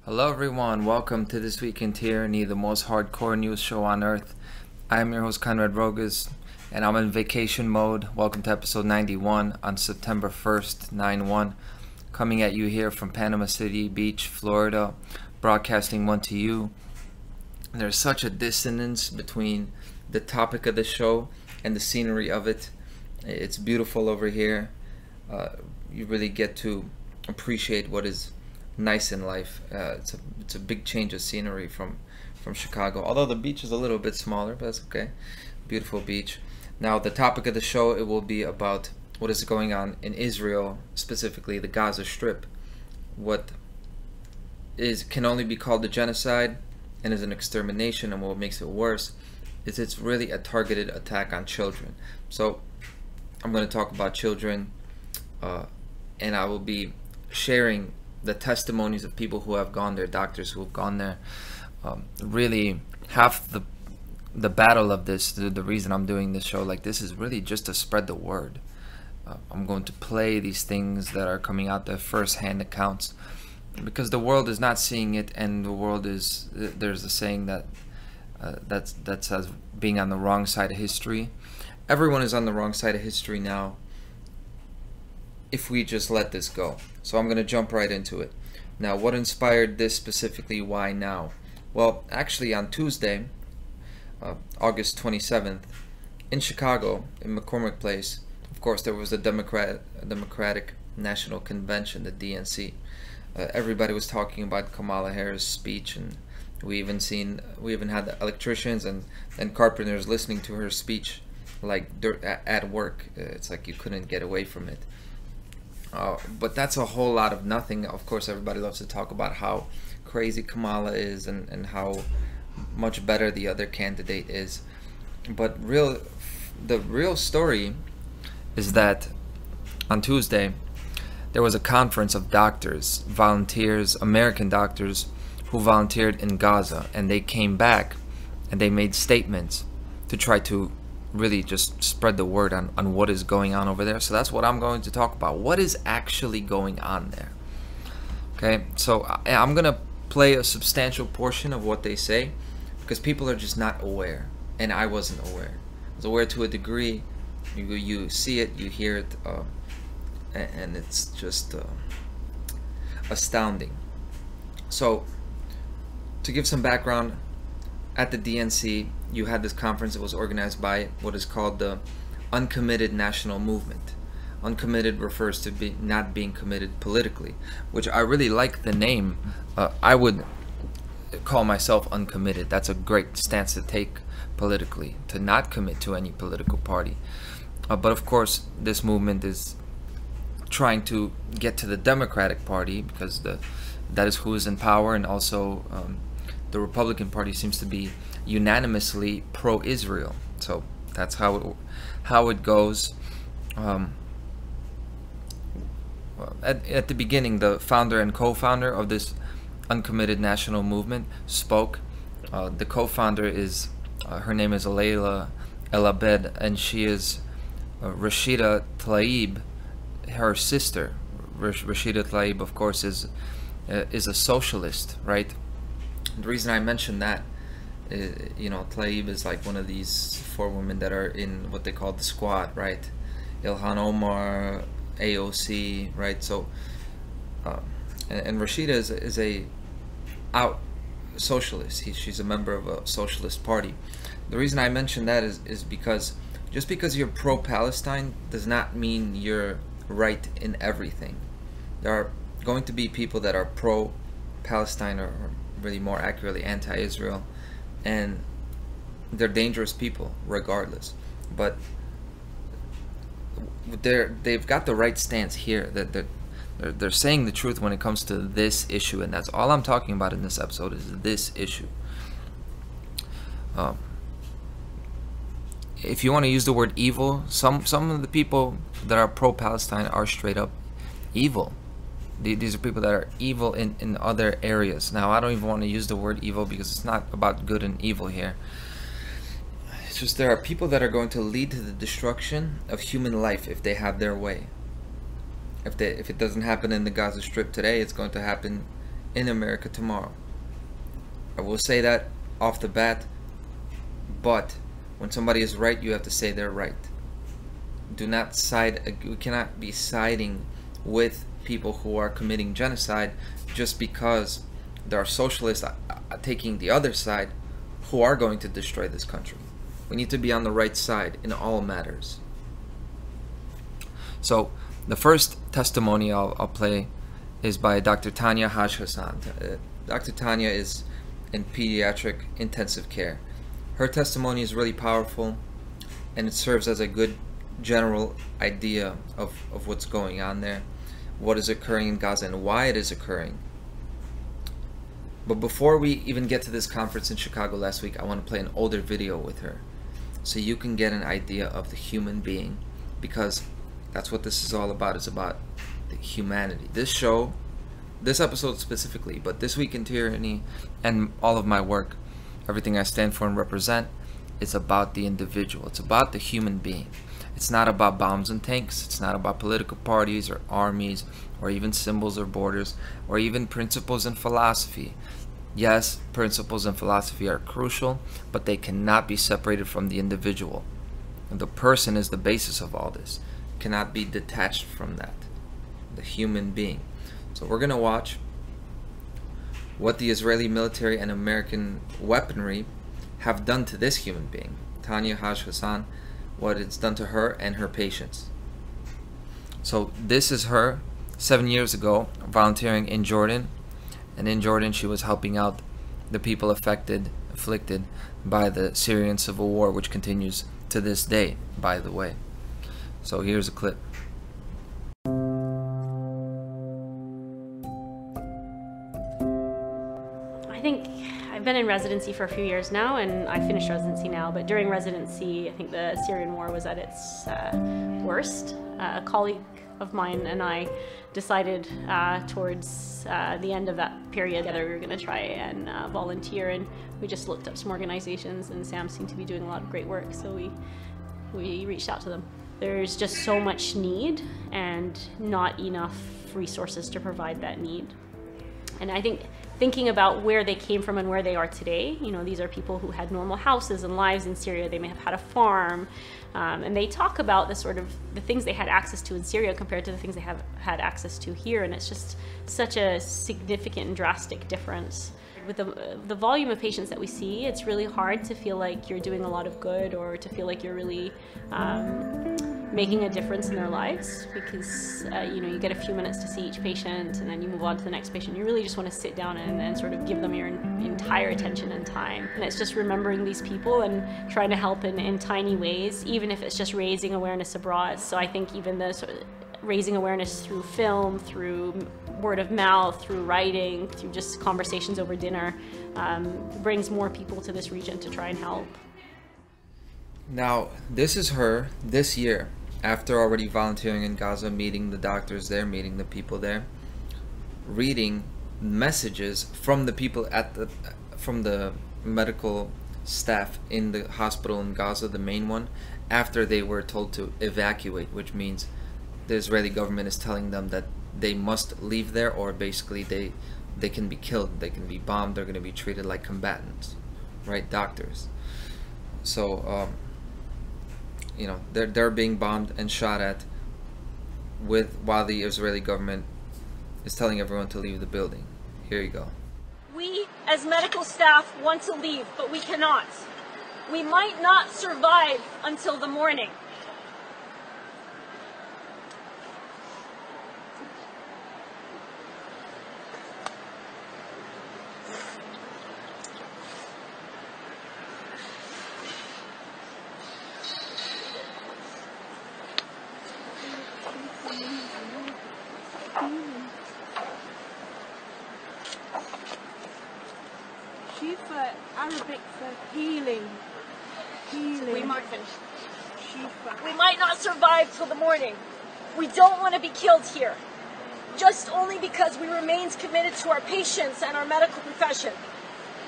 Hello everyone, welcome to This Week in Tyranny, the most hardcore news show on earth. I am your host Conrad Rogas, and I'm in vacation mode. Welcome to episode 91 on September 1st, 9/1. Coming at you here from Panama City Beach, Florida, broadcasting one to you. There's such a dissonance between the topic of the show and the scenery of it. It's beautiful over here. You really get to appreciate what is nice in life. It's a big change of scenery from Chicago, although the beach is a little bit smaller, but that's okay. Beautiful beach. Now the topic of the show, it will be about what is going on in Israel, specifically the Gaza Strip. What can only be called a genocide and is an extermination, and what makes it worse is it's really a targeted attack on children. So I'm going to talk about children, and I will be sharing the testimonies of people who have gone there, doctors who have gone there. Really, half the battle of this, the reason I'm doing this show like this is really just to spread the word. I'm going to play these things that are coming out there, first-hand accounts, because the world is not seeing it, and the world is, there's a saying that that says being on the wrong side of history. Everyone is on the wrong side of history now if we just let this go. So I'm going to jump right into it. Now, what inspired this specifically? Why now? Well, actually on Tuesday, August 27th, in Chicago, in McCormick Place, of course, there was the Democratic National Convention, the DNC. Everybody was talking about Kamala Harris' speech, and we even had the electricians and carpenters listening to her speech, like at work. It's like you couldn't get away from it. But that's a whole lot of nothing. Of course, everybody loves to talk about how crazy Kamala is and how much better the other candidate is. But the real story is that on Tuesday, there was a conference of doctors, volunteers, American doctors who volunteered in Gaza, and they came back and they made statements to try to really just spread the word on what is going on over there. So that's what I'm going to talk about. What is actually going on there? Okay, so I'm going to play a substantial portion of what they say, because people are just not aware, and I wasn't aware. I was aware to a degree. You see it, you hear it, and it's just astounding. So to give some background, at the DNC, you had this conference that was organized by what is called the Uncommitted National Movement. Uncommitted refers to not being committed politically, which I really like the name. I would call myself uncommitted. That's a great stance to take politically, to not commit to any political party. But of course, this movement is trying to get to the Democratic Party, because that is who is in power, and also the Republican Party seems to be unanimously pro-Israel. So that's how it goes. At the beginning, the founder and co-founder of this Uncommitted National Movement spoke. The co-founder is her name is Layla El Abed, and she is Rashida Tlaib, her sister. Rashida Tlaib, of course, is a socialist, right? The reason I mention that, Tlaib is like one of these four women that are in what they call the squad, right? Ilhan Omar, AOC, right? So, and Rashida is a out socialist. She's a member of a socialist party. The reason I mention that is because just because you're pro-Palestine does not mean you're right in everything. There are going to be people that are pro-Palestine, or really more accurately anti-Israel, and they're dangerous people regardless. But they've got the right stance here. That they're saying the truth when it comes to this issue, and that's all I'm talking about in this episode, is this issue. If you want to use the word evil, some of the people that are pro-Palestine are straight up evil. These are people that are evil in other areas. Now, I don't even want to use the word evil, because it's not about good and evil here. It's just there are people that are going to lead to the destruction of human life if they have their way. If it doesn't happen in the Gaza Strip today, it's going to happen in America tomorrow. I will say that off the bat, but when somebody is right, you have to say they're right. Do not side. We cannot be siding with people who are committing genocide just because there are socialists taking the other side who are going to destroy this country. We need to be on the right side in all matters. So the first testimony I'll play is by Dr. Tanya Haj-Hassan. Dr. Tanya is in pediatric intensive care. Her testimony is really powerful, and it serves as a good general idea of what's going on there, what is occurring in Gaza, and why it is occurring. But before we even get to this conference in Chicago last week, I want to play an older video with her so you can get an idea of the human being, because that's what this is all about. It's about the humanity. This show, this episode specifically, but This Week in Tyranny and all of my work, everything I stand for and represent, it's about the individual. It's about the human being. It's not about bombs and tanks. It's not about political parties or armies or even symbols or borders or even principles and philosophy. Yes, principles and philosophy are crucial, but they cannot be separated from the individual. The person is the basis of all this. Cannot be detached from that. The human being. So we're going to watch what the Israeli military and American weaponry have done to this human being, Tanya Haj-Hassan, what it's done to her and her patients. So this is her 7 years ago volunteering in Jordan, and in Jordan she was helping out the people afflicted by the Syrian civil war, which continues to this day, by the way. So here's a clip. I think I've been in residency for a few years now, and I finished residency now, but during residency I think the Syrian war was at its worst. A colleague of mine and I decided towards the end of that period that we were going to try and volunteer, and we just looked up some organizations, and Sam seemed to be doing a lot of great work, so we reached out to them. There's just so much need and not enough resources to provide that need. And I think thinking about where they came from and where they are today, you know, these are people who had normal houses and lives in Syria. They may have had a farm, and they talk about the things they had access to in Syria compared to the things they have had access to here, and it's just such a significant and drastic difference. With the volume of patients that we see, it's really hard to feel like you're doing a lot of good or to feel like you're really making a difference in their lives, because you know, you get a few minutes to see each patient and then you move on to the next patient. You really just want to sit down and sort of give them your entire attention and time. And it's just remembering these people and trying to help in tiny ways, even if it's just raising awareness abroad. So I think even the sort of raising awareness through film, through word of mouth, through writing, through just conversations over dinner, brings more people to this region to try and help. Now, this is her this year, after already volunteering in Gaza, meeting the doctors there, meeting the people there, reading messages from the people from the medical staff in the hospital in Gaza, the main one, after they were told to evacuate, which means the Israeli government is telling them that they must leave there, or basically they can be killed, they can be bombed, they're going to be treated like combatants, right? Doctors. So you know, they're being bombed and shot at while the Israeli government is telling everyone to leave the building. Here you go. We as medical staff want to leave, but we cannot. We might not survive until the morning. Shifa, Arabic for healing. Healing. We might finish. Shifa. We might not survive till the morning. We don't want to be killed here. Just only because we remain committed to our patients and our medical profession.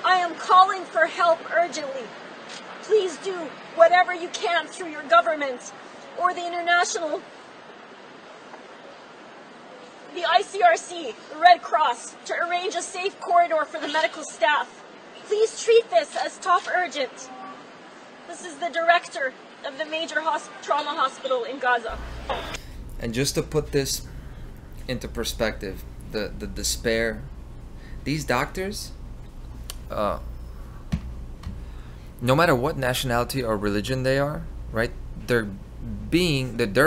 I am calling for help urgently. Please do whatever you can through your government or the international the ICRC, the Red Cross, to arrange a safe corridor for the medical staff. Please treat this as top urgent. This is the director of the major trauma hospital in Gaza. And just to put this into perspective, the despair, these doctors, no matter what nationality or religion they are, right, their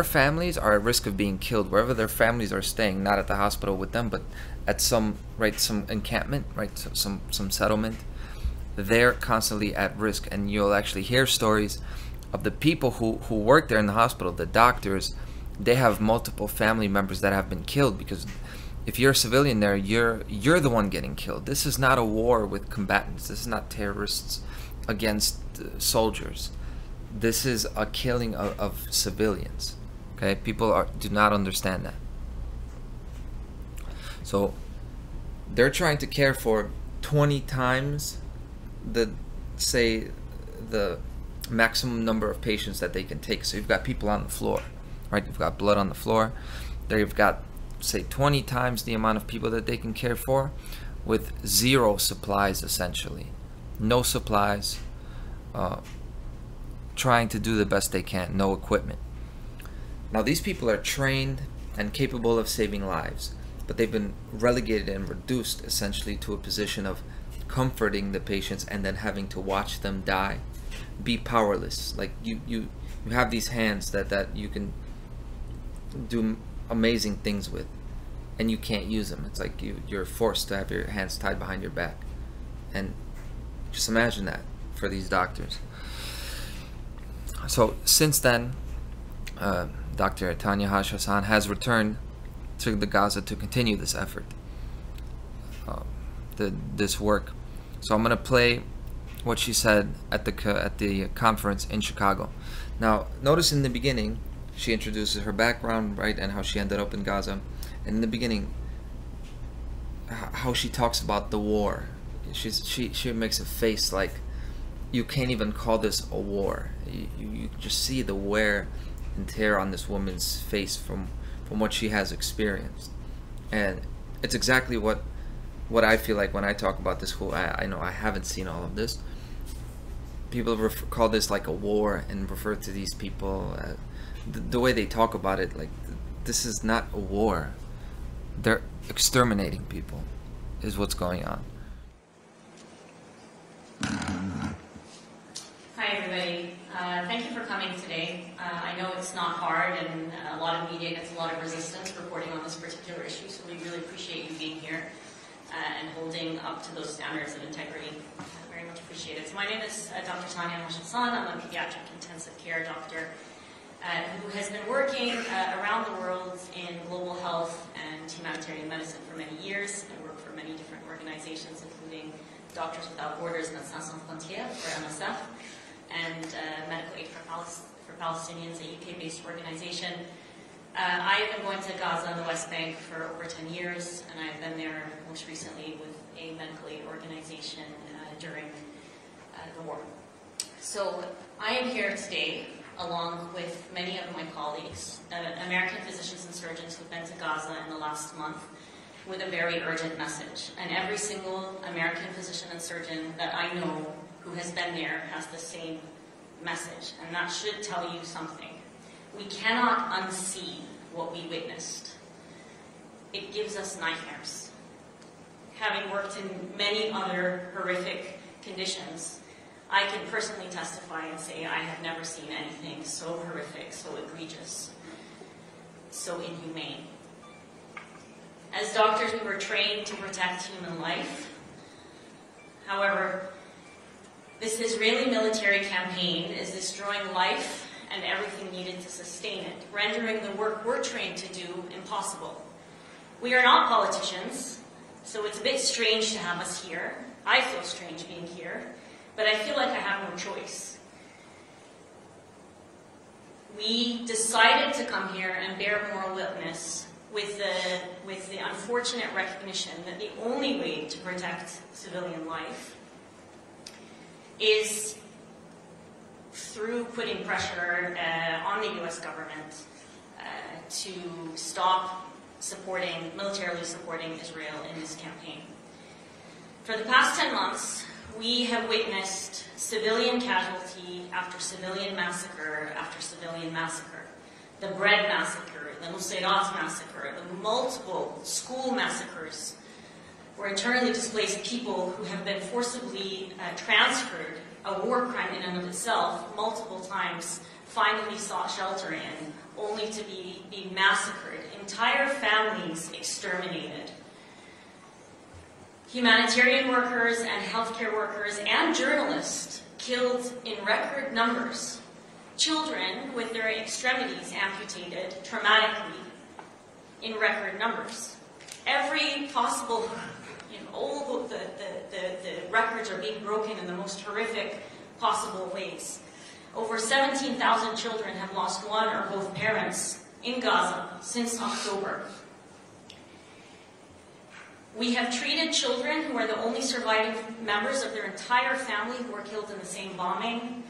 families are at risk of being killed wherever their families are staying, not at the hospital with them, but at some encampment, right, some settlement. They're constantly at risk, and you'll actually hear stories of the people who work there in the hospital, the doctors. They have multiple family members that have been killed, because if you're a civilian there, you're the one getting killed. This is not a war with combatants. This is not terrorists against soldiers. This is a killing of civilians. Okay, people do not understand that. So they're trying to care for 20 times the maximum number of patients that they can take. So you've got people on the floor, right? You've got blood on the floor. There you've got, say, 20 times the amount of people that they can care for, with zero supplies, essentially. No supplies, trying to do the best they can, no equipment. Now these people are trained and capable of saving lives, but they've been relegated and reduced essentially to a position of comforting the patients and then having to watch them die, be powerless. Like you have these hands that you can do amazing things with, and you can't use them. It's like you're forced to have your hands tied behind your back. And just imagine that for these doctors. So since then, Dr. Tanya Hassan has returned to the Gaza to continue this effort, this work. So I'm going to play what she said at the conference in Chicago. Now, notice in the beginning, she introduces her background, right, and how she ended up in Gaza. And in the beginning, how she talks about the war. She makes a face like you can't even call this a war. You just see the wear and tear on this woman's face from what she has experienced. And it's exactly what I feel like when I talk about this whole, I know I haven't seen all of this. People call this like a war and refer to these people, the way they talk about it, like this is not a war. They're exterminating people, is what's going on. Hi everybody, thank you for coming today. I know it's not hard and a lot of media gets a lot of resistance reporting on this particular issue, so we really appreciate you being here and holding up to those standards of integrity. Very much appreciated. So my name is Dr. Tanya Hassan. I'm a pediatric intensive care doctor who has been working around the world in global health and humanitarian medicine for many years. I work for many different organizations, including Doctors Without Borders, Médecins Sans Frontières, or MSF, and Medical Aid for Palestinians, a UK-based organization. I've been going to Gaza and the West Bank for over 10 years, and I've been there most recently with a medical aid organization during the war. So I am here today, along with many of my colleagues, American physicians and surgeons who've been to Gaza in the last month, with a very urgent message. And every single American physician and surgeon that I know who has been there has the same message, and that should tell you something. We cannot unsee what we witnessed. It gives us nightmares. Having worked in many other horrific conditions, I can personally testify and say I have never seen anything so horrific, so egregious, so inhumane. As doctors, we were trained to protect human life. However, this Israeli military campaign is destroying life and everything needed to sustain it, rendering the work we're trained to do impossible. We are not politicians, so it's a bit strange to have us here. I feel strange being here, but I feel like I have no choice. We decided to come here and bear moral witness with the unfortunate recognition that the only way to protect civilian life is through putting pressure on the US government to stop militarily supporting Israel in this campaign. For the past 10 months, we have witnessed civilian casualty after civilian massacre after civilian massacre. The bread massacre, the Nusayrat massacre, the multiple school massacres, where internally displaced people who have been forcibly transferred, a war crime in and of itself, multiple times, finally sought shelter in, only to be massacred, entire families exterminated. Humanitarian workers and healthcare workers and journalists killed in record numbers. Children with their extremities amputated traumatically in record numbers. Every possible, all the records are being broken in the most horrific possible ways. Over 17,000 children have lost one or both parents in Gaza since October. We have treated children who are the only surviving members of their entire family who were killed in the same bombing.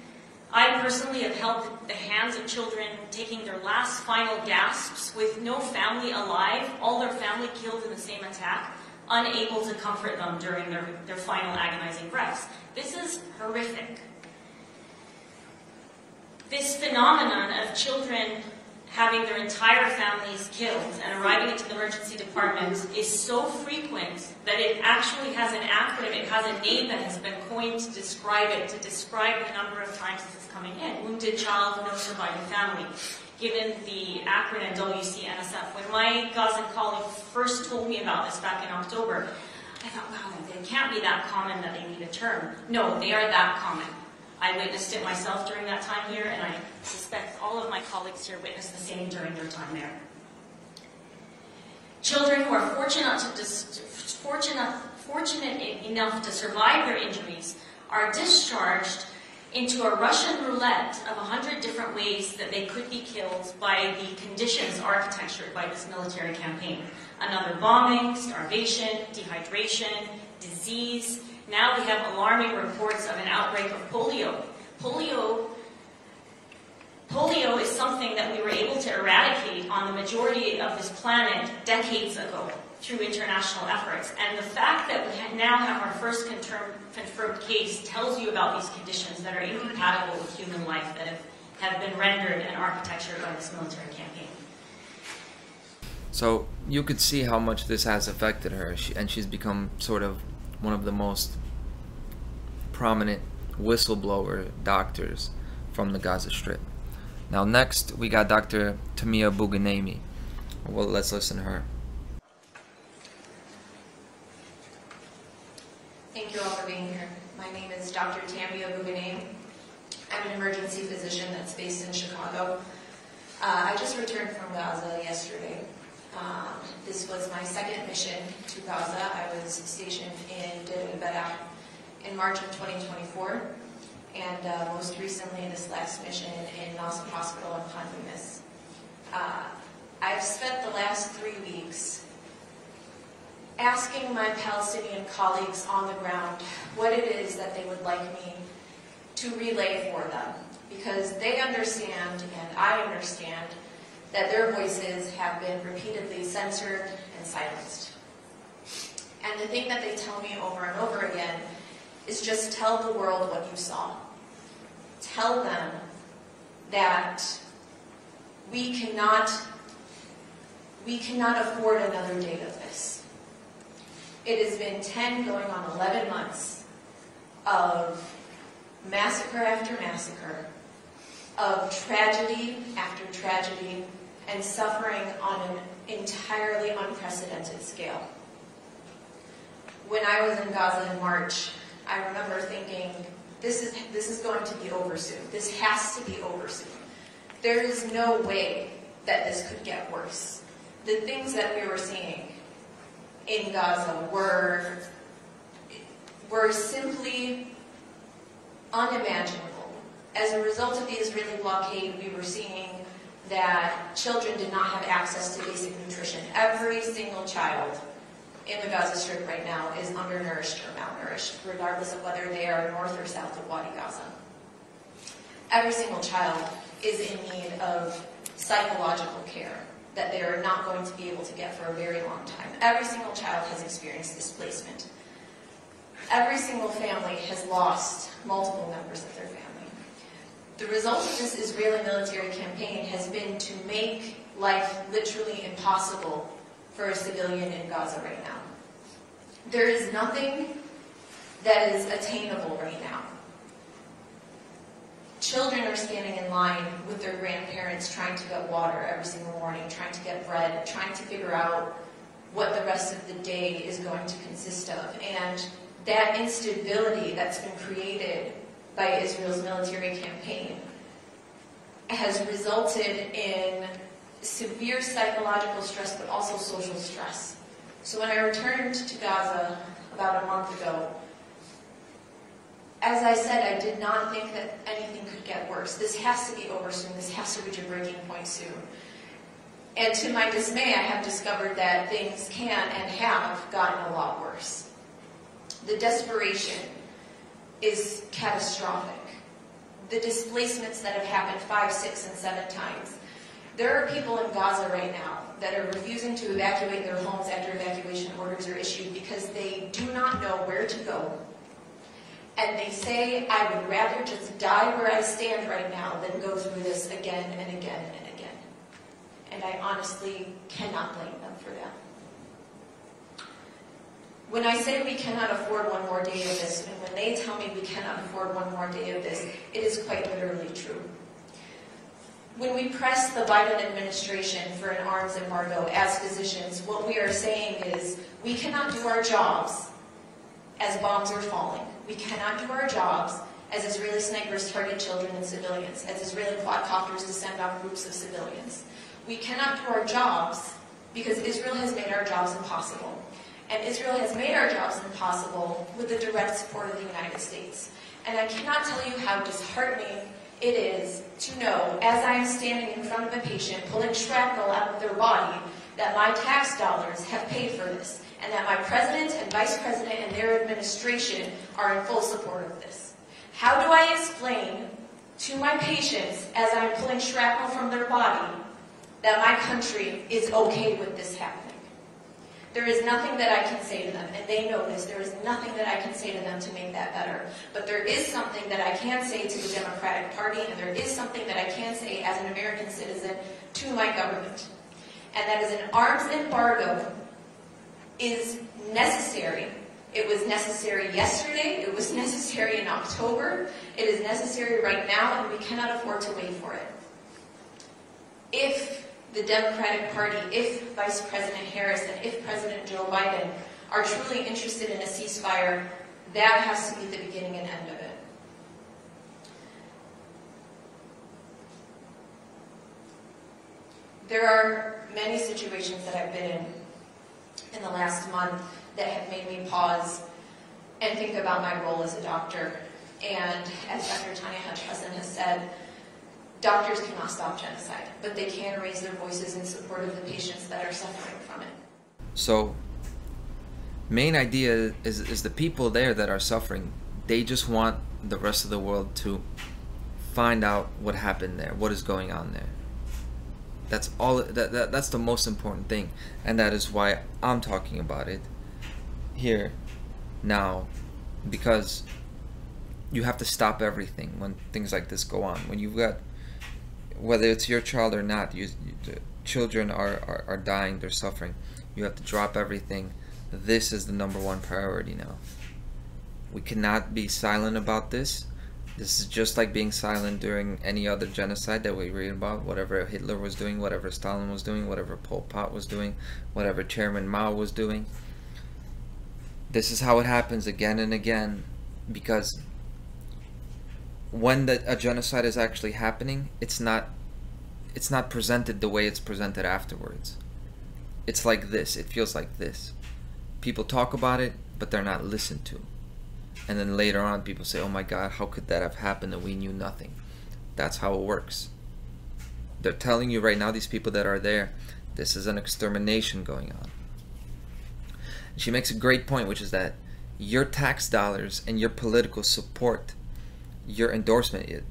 I personally have held the hands of children taking their last final gasps with no family alive, all their family killed in the same attack, unable to comfort them during their final agonizing breaths. This is horrific. This phenomenon of children having their entire families killed and arriving into the emergency department is so frequent that it actually has an acronym, it has a name that has been coined to describe it, to describe the number of times this is coming in. Wounded child, no surviving family. Given the acronym WCNSF. When my Gazan colleague first told me about this back in October, I thought, wow, they can't be that common that they need a term. No, they are that common. I witnessed it myself during that time here, and I suspect all of my colleagues here witnessed the same during their time there. Children who are fortunate enough to survive their injuries are discharged into a Russian roulette of 100 different ways that they could be killed by the conditions architectured by this military campaign. Another bombing, starvation, dehydration, disease. Now we have alarming reports of an outbreak of polio. Polio is something that we were able to eradicate on the majority of this planet decades ago through international efforts. And the fact that we now have our first confirmed case tells you about these conditions that are incompatible with human life that have been rendered and architectured by this military campaign. So you could see how much this has affected her, and she's become sort of one of the most prominent whistleblower doctors from the Gaza Strip. Now next we got Dr. Tamia Buganemi. Well, let's listen to her. Thank you all for being here. My name is Dr. Tamia Buganemi. I'm an emergency physician that's based in Chicago. I just returned from Gaza yesterday. This was my second mission to Gaza. I was stationed in Deir el-Balah in March of 2024, and most recently this last mission in Nasser Hospital in Khan Yunis. I've spent the last 3 weeks asking my Palestinian colleagues on the ground what it is that they would like me to relay for them, because they understand, and I understand, that their voices have been repeatedly censored and silenced. And the thing that they tell me over and over again is just tell the world what you saw. Tell them that we cannot afford another day of this. It has been 10 going on 11 months of massacre after massacre, of tragedy after tragedy, and suffering on an entirely unprecedented scale. When I was in Gaza in March, I remember thinking, this is going to be over soon. This has to be over soon. There is no way that this could get worse. The things that we were seeing in Gaza were simply unimaginable. As a result of the Israeli blockade, we were seeing that children did not have access to basic nutrition. Every single child in the Gaza Strip right now is undernourished or malnourished, regardless of whether they are north or south of Wadi Gaza. Every single child is in need of psychological care. that they are not going to be able to get for a very long time. Every single child has experienced displacement. Every single family has lost multiple members of their family. The result of this Israeli military campaign has been to make life literally impossible for a civilian in Gaza right now. There is nothing that is attainable right now. Children are standing in line with their grandparents trying to get water every single morning, trying to get bread, trying to figure out what the rest of the day is going to consist of. And that instability that's been created by Israel's military campaign has resulted in severe psychological stress, but also social stress. So when I returned to Gaza about a month ago, as I said, I did not think that anything could get worse. This has to be over soon. This has to reach a breaking point soon. And to my dismay, I have discovered that things can and have gotten a lot worse. The desperation is catastrophic. The displacements that have happened 5, 6, and 7 times. There are people in Gaza right now that are refusing to evacuate their homes after evacuation orders are issued because they do not know where to go. And they say, I would rather just die where I stand right now than go through this again and again and again. And I honestly cannot blame them for that. When I say we cannot afford one more day of this, and when they tell me we cannot afford one more day of this, it is quite literally true. When we press the Biden administration for an arms embargo as physicians, what we are saying is we cannot do our jobs as bombs are falling. We cannot do our jobs as Israeli snipers target children and civilians, as Israeli quadcopters descend on groups of civilians. We cannot do our jobs because Israel has made our jobs impossible. And Israel has made our jobs impossible with the direct support of the United States. And I cannot tell you how disheartening it is to know, as I am standing in front of a patient pulling shrapnel out of their body, that my tax dollars have paid for this, and that my president and vice president and their administration are in full support of this. How do I explain to my patients, as I'm pulling shrapnel from their body, that my country is okay with this happening? There is nothing that I can say to them, and they know this. There is nothing that I can say to them to make that better. But there is something that I can say to the Democratic Party, and there is something that I can say as an American citizen to my government. And that is an arms embargo is necessary. It was necessary yesterday. It was necessary in October. It is necessary right now, and we cannot afford to wait for it. If the Democratic Party, if Vice President Harris, and if President Joe Biden are truly interested in a ceasefire, that has to be the beginning and end of it. There are many situations that I've been in the last month that have made me pause and think about my role as a doctor. And as Dr. Tanya Hutchison has said, doctors cannot stop genocide, but they can raise their voices in support of the patients that are suffering from it. So, main idea is the people there that are suffering, they just want the rest of the world to find out what happened there, what is going on there. That's all. That's the most important thing, and that is why I'm talking about it here now, because you have to stop everything when things like this go on. When you've got, whether it's your child or not, children are dying, they're suffering. You have to drop everything. This is the #1 priority now. We cannot be silent about this. This is just like being silent during any other genocide that we read about, whatever Hitler was doing, whatever Stalin was doing, whatever Pol Pot was doing, whatever Chairman Mao was doing. This is how it happens again and again, because when a genocide is actually happening, it's not presented the way it's presented afterwards. It's like this. It feels like this. People talk about it, but they're not listened to. And then later on, people say, oh my God, how could that have happened and we knew nothing? That's how it works. They're telling you right now, these people that are there, this is an extermination going on. She makes a great point, which is that your tax dollars and your political support, your endorsement,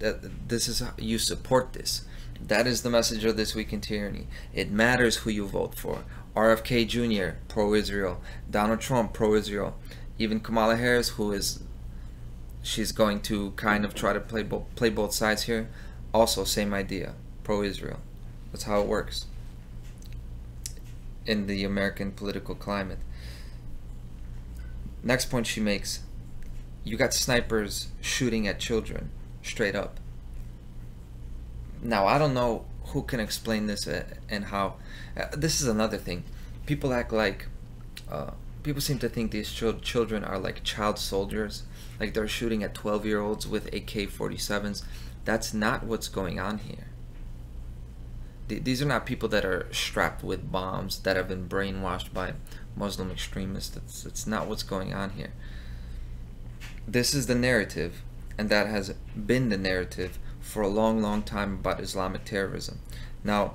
this is how you support this. That is the message of This Week in Tyranny. It matters who you vote for. RFK Jr., pro-Israel. Donald Trump, pro-Israel. Even Kamala Harris, she's going to kind of try to play both sides here. Also, same idea, pro-Israel. That's how it works in the American political climate. Next point she makes, you got snipers shooting at children, straight up. Now, I don't know who can explain this and how. This is another thing. People act like, people seem to think these children are like child soldiers, like they're shooting at 12-year-olds with AK-47s. That's not what's going on here. These are not people that are strapped with bombs, that have been brainwashed by Muslim extremists. That's not what's going on here. This is the narrative, and that has been the narrative for a long time about Islamic terrorism. Now,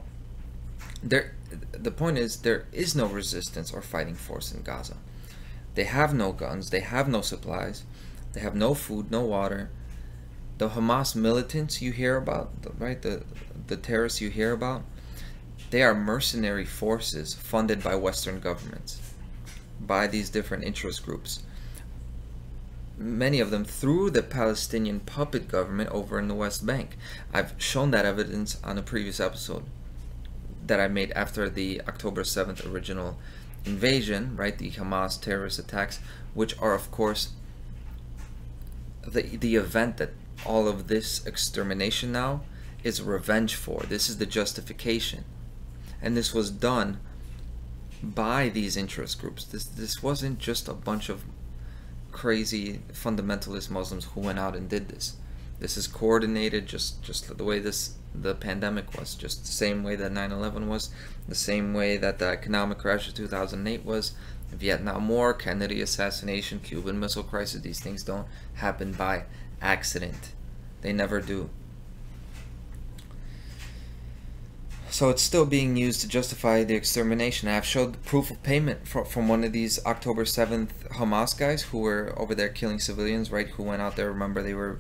the point is, there is no resistance or fighting force in Gaza. They have no guns, they have no supplies, they have no food, no water. The Hamas militants you hear about, right, the terrorists you hear about, they are mercenary forces funded by Western governments, by these different interest groups. Many of them through the Palestinian puppet government over in the West Bank. I've shown that evidence on a previous episode that I made after the October 7th original invasion, right, the Hamas terrorist attacks, which are of course the event that all of this extermination now is revenge for. This is the justification, and this was done by these interest groups. This wasn't just a bunch of crazy fundamentalist Muslims who went out and did this. This is coordinated, just the way the pandemic was, just the same way that 9/11 was, the same way that the economic crash of 2008 was, Vietnam War, Kennedy assassination, Cuban Missile Crisis. These things don't happen by accident. They never do. So it's still being used to justify the extermination. I've showed the proof of payment from one of these October 7th Hamas guys who were over there killing civilians, right? Who went out there. Remember, they were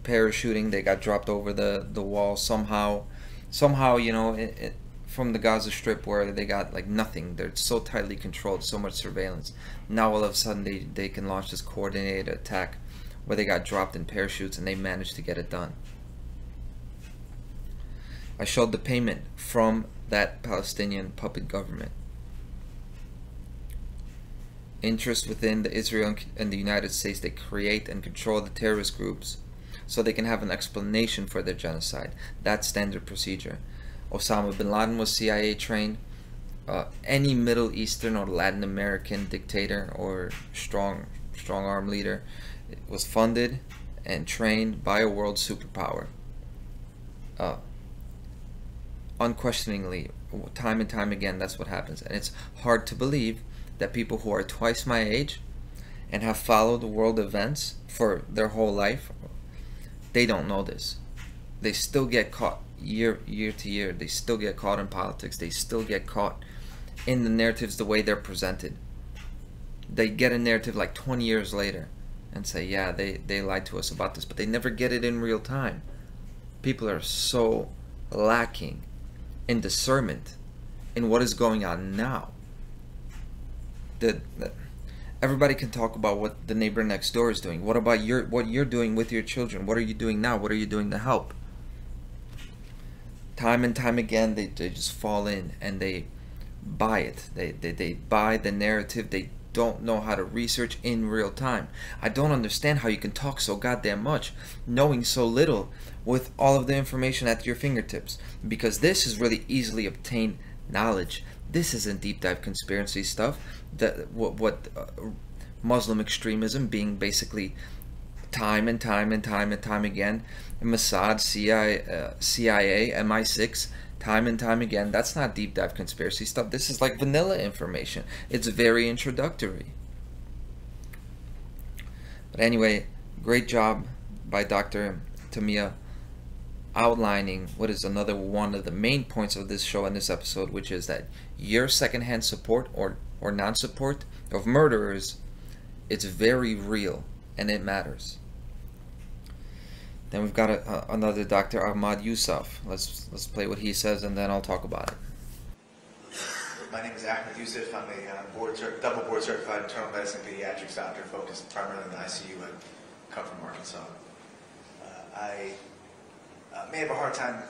parachuting. They got dropped over the wall somehow, you know, from the Gaza Strip, where they got like nothing. They're so tightly controlled, so much surveillance. Now all of a sudden they can launch this coordinated attack where they got dropped in parachutes and they managed to get it done. I showed the payment from that Palestinian puppet government. Interest within the Israel and the United States, they create and control the terrorist groups so they can have an explanation for their genocide. That's standard procedure. Osama bin Laden was CIA trained. Any Middle Eastern or Latin American dictator or strong arm leader was funded and trained by a world superpower. Unquestioningly, time and time again, that's what happens. And it's hard to believe that people who are twice my age and have followed world events for their whole life, they don't know this. They still get caught year to year. They still get caught in politics. They still get caught in the narratives the way they're presented. They get a narrative like 20 years later and say, yeah, they lied to us about this, but they never get it in real time. People are so lacking in discernment in what is going on now. Everybody can talk about what the neighbor next door is doing. What about what you're doing with your children? What are you doing now? What are you doing to help? Time and time again, they just fall in and they buy it. They buy the narrative. They don't know how to research in real time. I don't understand how you can talk so goddamn much, knowing so little, with all of the information at your fingertips. Because this is really easily obtained knowledge. This isn't deep dive conspiracy stuff. Muslim extremism being basically time and time again, Mossad, CIA, MI6, time and time again. That's not deep dive conspiracy stuff. This is like vanilla information. It's very introductory. But anyway, great job by Dr. Tamia outlining what is another one of the main points of this show and this episode, which is that your secondhand support or non-support of murderers, it's very real and it matters. Then we've got another Dr. Ahmad Yousaf. Let's play what he says, and then I'll talk about it. My name is Ahmed Yousaf. I'm a double board certified internal medicine pediatrics doctor focused primarily in the ICU. I come from Arkansas. I may have a hard time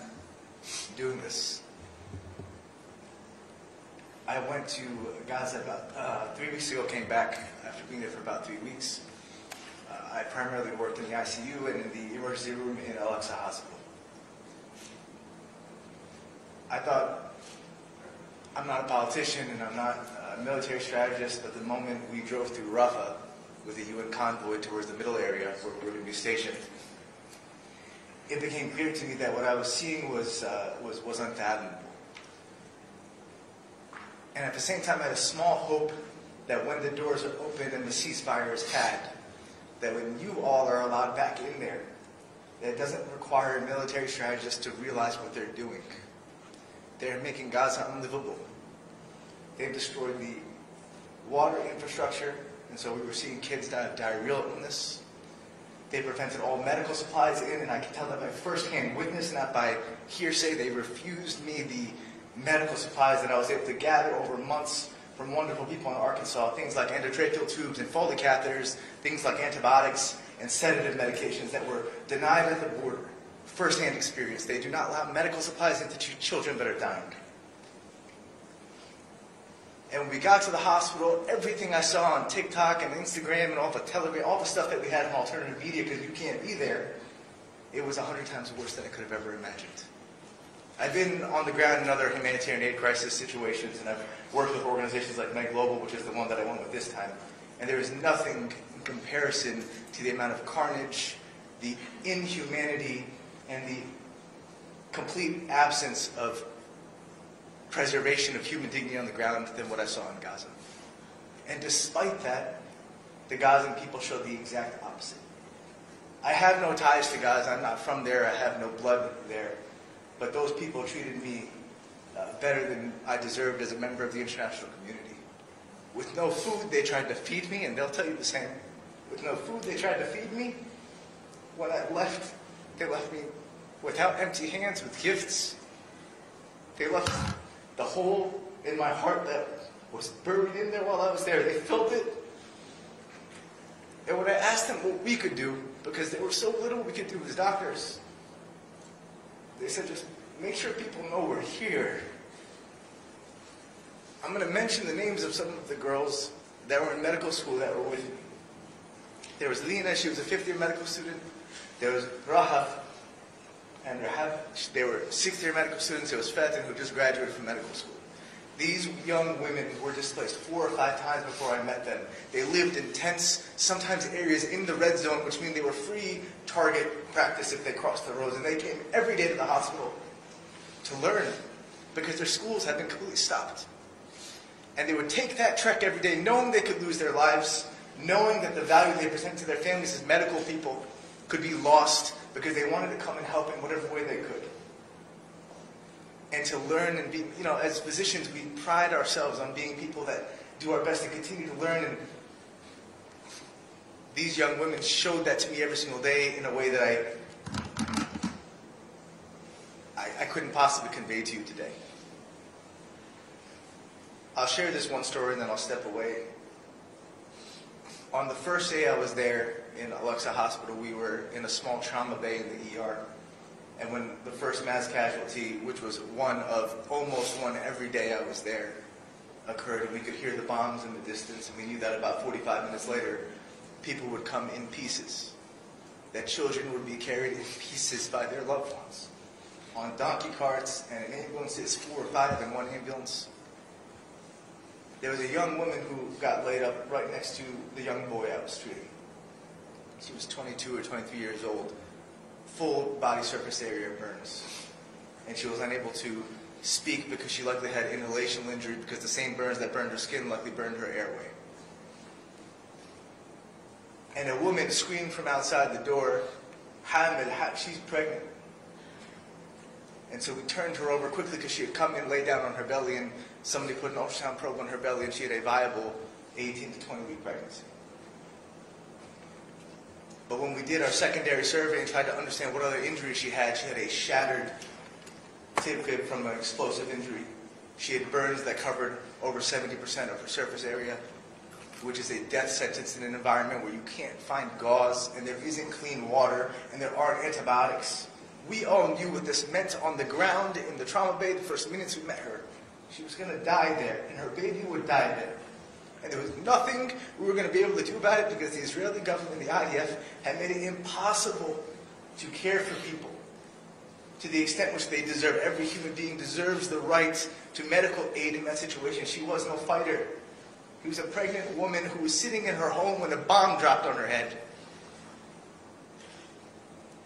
doing this. I went to Gaza about 3 weeks ago, came back after being there for about 3 weeks. I primarily worked in the ICU and in the emergency room in Al-Aqsa Hospital. I thought, I'm not a politician and I'm not a military strategist, but the moment we drove through Rafah with a UN convoy towards the middle area where we were going to be stationed, it became clear to me that what I was seeing was unfathomable. And at the same time, I had a small hope that when the doors are open and the ceasefire is tagged, that when you all are allowed back in there, that it doesn't require military strategists to realize what they're doing. They're making Gaza unlivable. They've destroyed the water infrastructure, and so we were seeing kids die of diarrheal illness. They prevented all medical supplies in, and I can tell that by firsthand witness, not by hearsay. They refused me the medical supplies that I was able to gather over months from wonderful people in Arkansas, things like endotracheal tubes and Foley catheters, things like antibiotics and sedative medications that were denied at the border. First-hand experience. They do not allow medical supplies into children that are dying. And when we got to the hospital, everything I saw on TikTok and Instagram and all the Telegram, all the stuff that we had in alternative media because you can't be there, it was 100 times worse than I could have ever imagined. I've been on the ground in other humanitarian aid crisis situations, and I've worked with organizations like Med Global, which is the one that I went with this time. And there is nothing in comparison to the amount of carnage, the inhumanity, and the complete absence of preservation of human dignity on the ground than what I saw in Gaza. And despite that, the Gazan people showed the exact opposite. I have no ties to Gaza. I'm not from there. I have no blood there. But those people treated me better than I deserved as a member of the international community. With no food, they tried to feed me, and they'll tell you the same. With no food, they tried to feed me. When I left, they left me without empty hands, with gifts. They left the hole in my heart that was buried in there while I was there. They filled it. And when I asked them what we could do, because there was so little we could do as doctors, they said, just make sure people know we're here. I'm going to mention the names of some of the girls that were in medical school that were with me. There was Lena, she was a fifth-year medical student. There was Rahaf and Rahab, they were sixth-year medical students. There was Fatin, who just graduated from medical school. These young women were displaced 4 or 5 times before I met them. They lived in tents, sometimes areas in the red zone, which means they were free target practice if they crossed the roads. And they came every day to the hospital to learn because their schools had been completely stopped. And they would take that trek every day knowing they could lose their lives, knowing that the value they present to their families as medical people could be lost because they wanted to come and help in whatever way they could. And to learn and be, you know, as physicians, we pride ourselves on being people that do our best to continue to learn. And these young women showed that to me every single day in a way that I couldn't possibly convey to you today. I'll share this one story and then I'll step away. On the first day I was there in Al-Aqsa Hospital, we were in a small trauma bay in the ER. And when the first mass casualty, which was one of almost one every day I was there, occurred, and we could hear the bombs in the distance, and we knew that about 45 minutes later, people would come in pieces, that children would be carried in pieces by their loved ones, on donkey carts and in ambulances, 4 or 5 in one ambulance. There was a young woman who got laid up right next to the young boy I was treating. She was 22 or 23 years old. Full body surface area burns. And she was unable to speak because she likely had inhalational injury because the same burns that burned her skin likely burned her airway. And a woman screamed from outside the door, Hamid, she's pregnant. And so we turned her over quickly because she had come in, laid down on her belly, and somebody put an ultrasound probe on her belly, and she had a viable 18 to 20 week pregnancy. But when we did our secondary survey and tried to understand what other injuries she had a shattered tib from an explosive injury. She had burns that covered over 70% of her surface area, which is a death sentence in an environment where you can't find gauze and there isn't clean water and there aren't antibiotics. We all knew what this meant on the ground in the trauma bay the first minutes we met her. She was going to die there, and her baby would die there. And there was nothing we were going to be able to do about it because the Israeli government, the IDF, had made it impossible to care for people to the extent which they deserve. Every human being deserves the right to medical aid in that situation. She was no fighter. She was a pregnant woman who was sitting in her home when a bomb dropped on her head.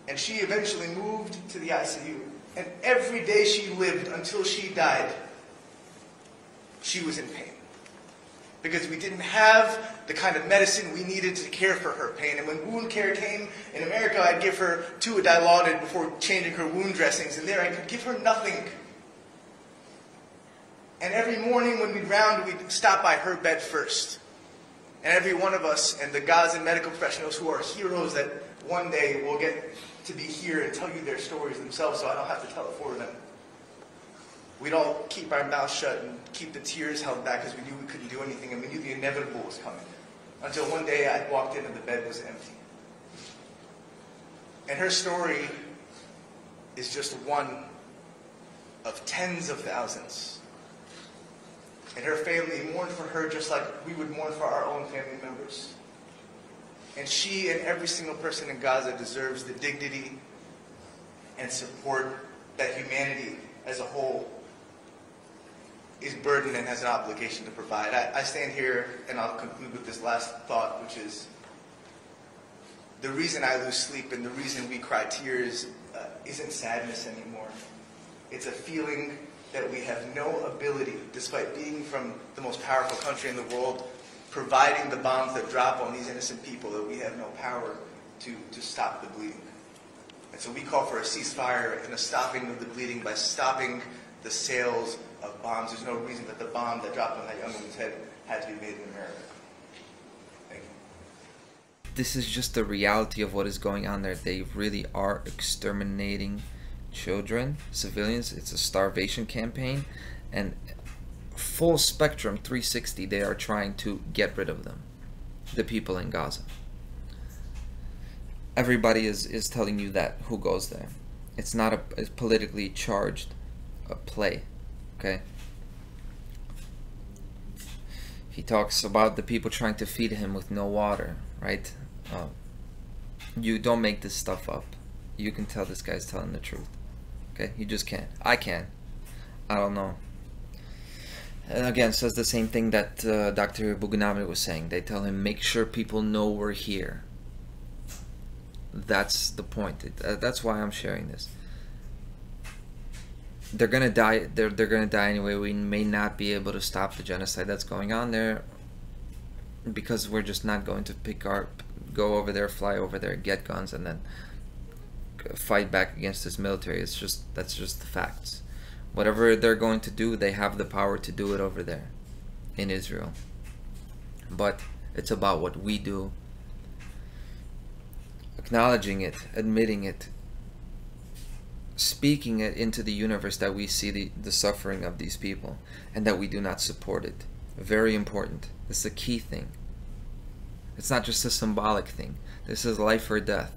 And she eventually moved to the ICU. And every day she lived until she died, she was in pain. Because we didn't have the kind of medicine we needed to care for her pain. And when wound care came, in America I'd give her 2 Dilaudid before changing her wound dressings. And there I could give her nothing. And every morning when we'd round, we'd stop by her bed first. And every one of us and the Gazan medical professionals who are heroes that one day will get to be here and tell you their stories themselves so I don't have to tell it for them. We'd all keep our mouths shut and keep the tears held back because we knew we couldn't do anything and we knew the inevitable was coming. Until one day I walked in and the bed was empty. And her story is just one of tens of thousands. And her family mourned for her just like we would mourn for our own family members. And she and every single person in Gaza deserves the dignity and support that humanity as a whole is burdened and has an obligation to provide. I stand here and I'll conclude with this last thought, which is the reason I lose sleep and the reason we cry tears isn't sadness anymore. It's a feeling that we have no ability, despite being from the most powerful country in the world, providing the bombs that drop on these innocent people, that we have no power to stop the bleeding. And so we call for a ceasefire and a stopping of the bleeding by stopping the sales of bombs. There's no reason that the bomb that dropped on that young woman's head had to be made in America. Thank you. This is just the reality of what is going on there. They really are exterminating children, civilians. It's a starvation campaign, and full spectrum 360 they are trying to get rid of them, the people in Gaza. Everybody is telling you that who goes there. It's not a politically charged play, okay? He talks about the people trying to feed him with no water, right? You don't make this stuff up. You can tell this guy's telling the truth. Okay, you just can't. I can. I don't know. And again, says the same thing that Dr. Bugunami was saying. They tell him, make sure people know we're here. That's the point. That's why I'm sharing this. They're gonna die. They're gonna die anyway. We may not be able to stop the genocide that's going on there because we're just not going to go over there, fly over there, get guns, and then fight back against this military. That's just the facts. Whatever they're going to do, they have the power to do it over there in Israel. But it's about what we do, acknowledging it, admitting it, speaking it into the universe that we see the suffering of these people and that we do not support it. Very important. This is a key thing. It's not just a symbolic thing. This is life or death.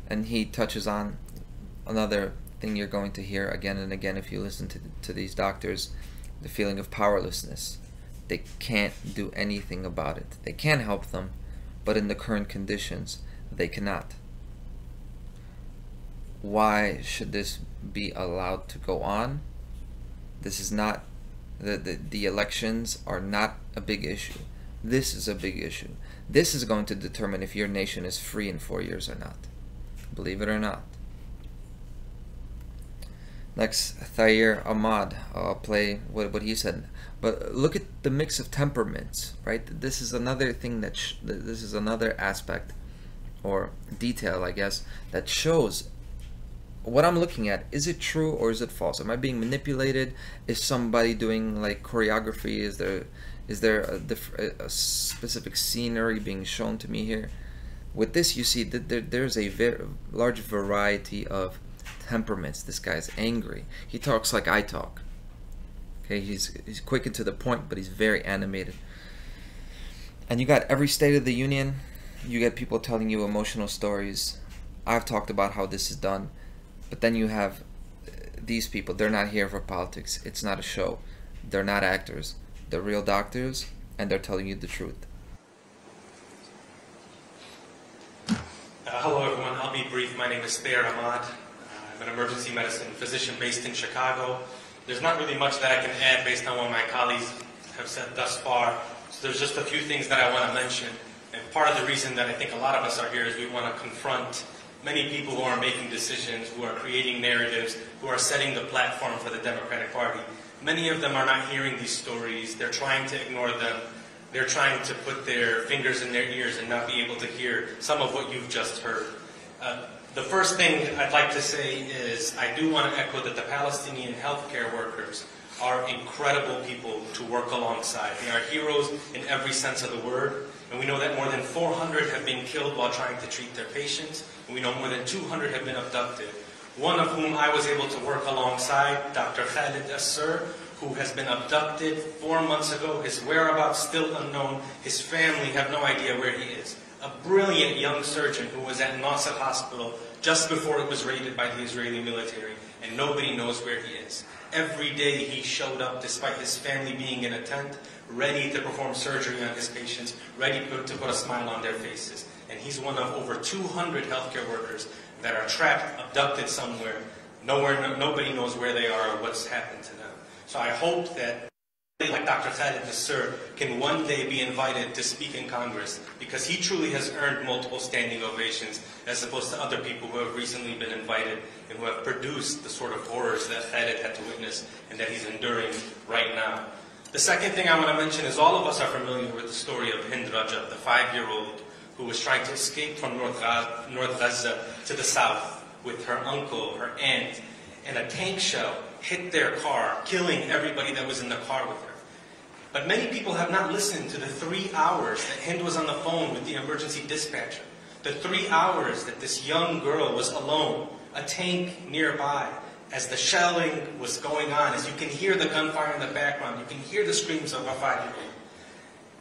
And he touches on another thing you're going to hear again and again if you listen to these doctors, the feeling of powerlessness. They can't do anything about it. They can help them, but in the current conditions, they cannot. Why should this be allowed to go on? This is not, the elections are not a big issue. This is a big issue. This is going to determine if your nation is free in 4 years or not. Believe it or not. Next, Thayer Ahmad. I'll play what he said. But look at the mix of temperaments, right? This is another thing this is another aspect or detail, I guess, that shows what I'm looking at, is it true or is it false? Am I being manipulated? Is somebody doing like choreography? Is there a specific scenery being shown to me here? With this, you see that there's a very large variety of temperaments. This guy's angry. He talks like I talk. Okay, he's quick and to the point, but he's very animated. And you got every State of the Union. You get people telling you emotional stories. I've talked about how this is done. But then you have these people. They're not here for politics. It's not a show. They're not actors. They're real doctors, and they're telling you the truth. Hello, everyone. I'll be brief. My name is Thayer Ahmad. I'm an emergency medicine physician based in Chicago. There's not really much that I can add based on what my colleagues have said thus far. So there's just a few things that I want to mention. And part of the reason that I think a lot of us are here is we want to confront many people who are making decisions, who are creating narratives, who are setting the platform for the Democratic Party. Many of them are not hearing these stories. They're trying to ignore them. They're trying to put their fingers in their ears and not be able to hear some of what you've just heard. The first thing I'd like to say is I do want to echo that the Palestinian healthcare workers are incredible people to work alongside. They are heroes in every sense of the word. And we know that more than 400 have been killed while trying to treat their patients. And we know more than 200 have been abducted. One of whom I was able to work alongside, Dr. Khalid Assur, who has been abducted 4 months ago. His whereabouts still unknown. His family have no idea where he is. A brilliant young surgeon who was at Nasser Hospital just before it was raided by the Israeli military, and nobody knows where he is. Every day he showed up despite his family being in a tent, ready to perform surgery on his patients, ready to put a smile on their faces. And he's one of over 200 healthcare workers that are trapped, abducted somewhere. Nobody knows where they are or what's happened to them. So I hope that like Dr. Khalid Assur can one day be invited to speak in Congress, because he truly has earned multiple standing ovations as opposed to other people who have recently been invited and who have produced the sort of horrors that Khalid had to witness and that he's enduring right now. The second thing I want to mention is all of us are familiar with the story of Hind Rajab, the 5-year-old who was trying to escape from North Gaza to the south with her uncle, her aunt, and a tank shell hit their car, killing everybody that was in the car with her. But many people have not listened to the 3 hours that Hind was on the phone with the emergency dispatcher. The 3 hours that this young girl was alone, a tank nearby, as the shelling was going on, as you can hear the gunfire in the background, you can hear the screams of a 5-year-old.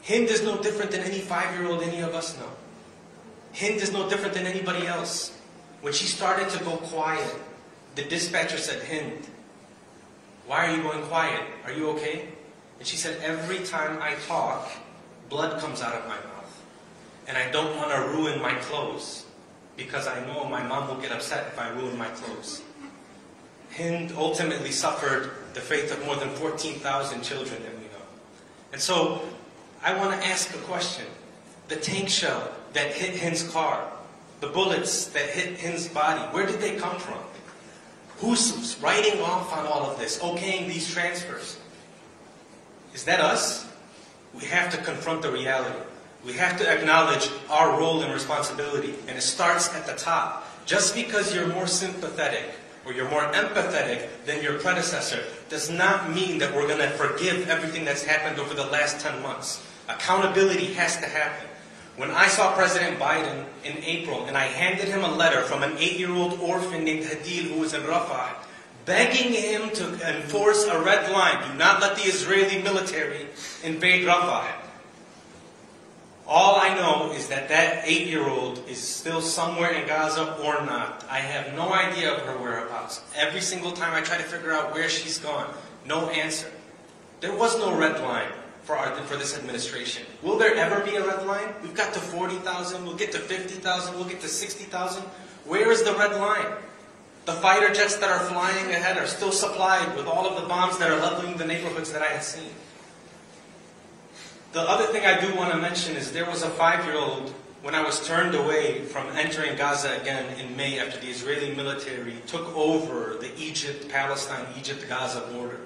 Hind is no different than any 5-year-old any of us know. Hind is no different than anybody else. When she started to go quiet, the dispatcher said, "Hind, why are you going quiet? Are you okay?" And she said, "Every time I talk, blood comes out of my mouth. And I don't want to ruin my clothes, because I know my mom will get upset if I ruin my clothes." Hind ultimately suffered the fate of more than 14,000 children that we know. And so, I want to ask a question. The tank shell that hit Hind's car, the bullets that hit Hind's body, where did they come from? Who's writing off on all of this, okaying these transfers? Is that us? We have to confront the reality. We have to acknowledge our role and responsibility, and it starts at the top. Just because you're more sympathetic or you're more empathetic than your predecessor does not mean that we're going to forgive everything that's happened over the last 10 months. Accountability has to happen. When I saw President Biden in April and I handed him a letter from an 8-year-old orphan named Hadil who was in Rafah, begging him to enforce a red line, do not let the Israeli military invade Rafah. All I know is that that 8-year-old is still somewhere in Gaza or not. I have no idea of her whereabouts. Every single time I try to figure out where she's gone, no answer. There was no red line for this administration. Will there ever be a red line? We've got to 40,000, we'll get to 50,000, we'll get to 60,000. Where is the red line? The fighter jets that are flying ahead are still supplied with all of the bombs that are leveling the neighborhoods that I had seen. The other thing I do want to mention is there was a 5-year-old when I was turned away from entering Gaza again in May after the Israeli military took over the Egypt-Palestine, Egypt-Gaza border.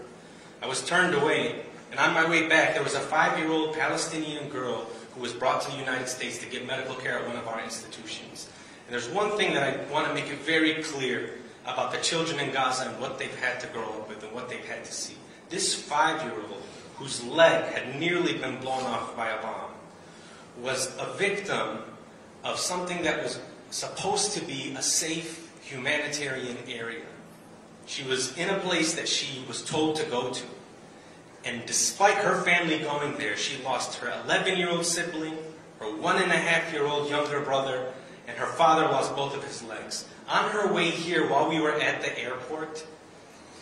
I was turned away, and on my way back there was a 5-year-old Palestinian girl who was brought to the United States to get medical care at one of our institutions. And there's one thing that I want to make it very clear. about the children in Gaza and what they've had to grow up with and what they've had to see. This 5-year-old, whose leg had nearly been blown off by a bomb, was a victim of something that was supposed to be a safe humanitarian area. She was in a place that she was told to go to. And despite her family going there, she lost her 11-year-old sibling, her 1.5-year-old younger brother, and her father lost both of his legs. On her way here, while we were at the airport,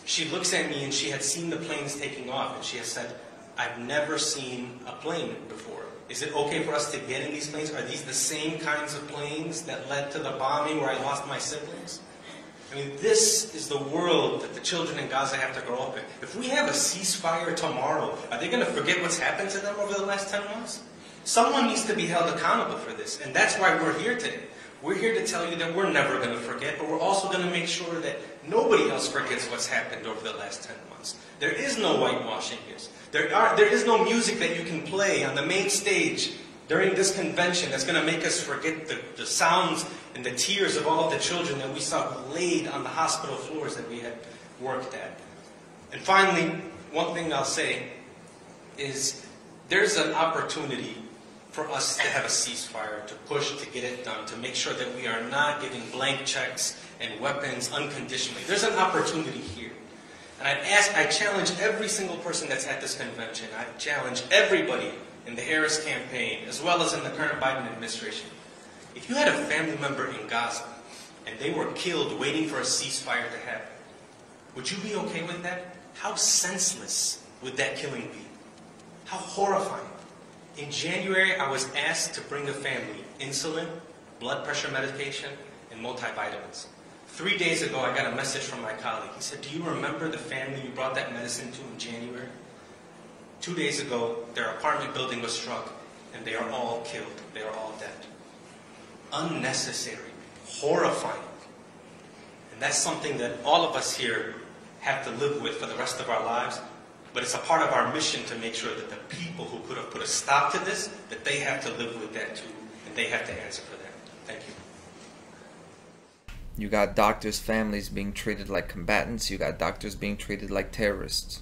she looks at me and she had seen the planes taking off, and she has said, "I've never seen a plane before. Is it okay for us to get in these planes? Are these the same kinds of planes that led to the bombing where I lost my siblings?" I mean, this is the world that the children in Gaza have to grow up in. If we have a ceasefire tomorrow, are they going to forget what's happened to them over the last 10 months? Someone needs to be held accountable for this, and that's why we're here today. We're here to tell you that we're never going to forget, but we're also going to make sure that nobody else forgets what's happened over the last 10 months. There is no whitewashing here. There is no music that you can play on the main stage during this convention that's going to make us forget the sounds and the tears of all of the children that we saw laid on the hospital floors that we had worked at. And finally, one thing I'll say is there's an opportunity for us to have a ceasefire, to push to get it done, to make sure that we are not giving blank checks and weapons unconditionally. There's an opportunity here. And I challenge every single person that's at this convention. I challenge everybody in the Harris campaign, as well as in the current Biden administration. If you had a family member in Gaza and they were killed waiting for a ceasefire to happen, would you be okay with that? How senseless would that killing be? How horrifying. In January, I was asked to bring a family insulin, blood pressure medication, and multivitamins. 3 days ago, I got a message from my colleague. He said, "Do you remember the family you brought that medicine to in January? 2 days ago, their apartment building was struck, and they are all killed. They are all dead." Unnecessary, horrifying. And that's something that all of us here have to live with for the rest of our lives. But it's a part of our mission to make sure that the people who could have put a stop to this, that they have to live with that too, and they have to answer for that. Thank you. You got doctors' families being treated like combatants. You got doctors being treated like terrorists.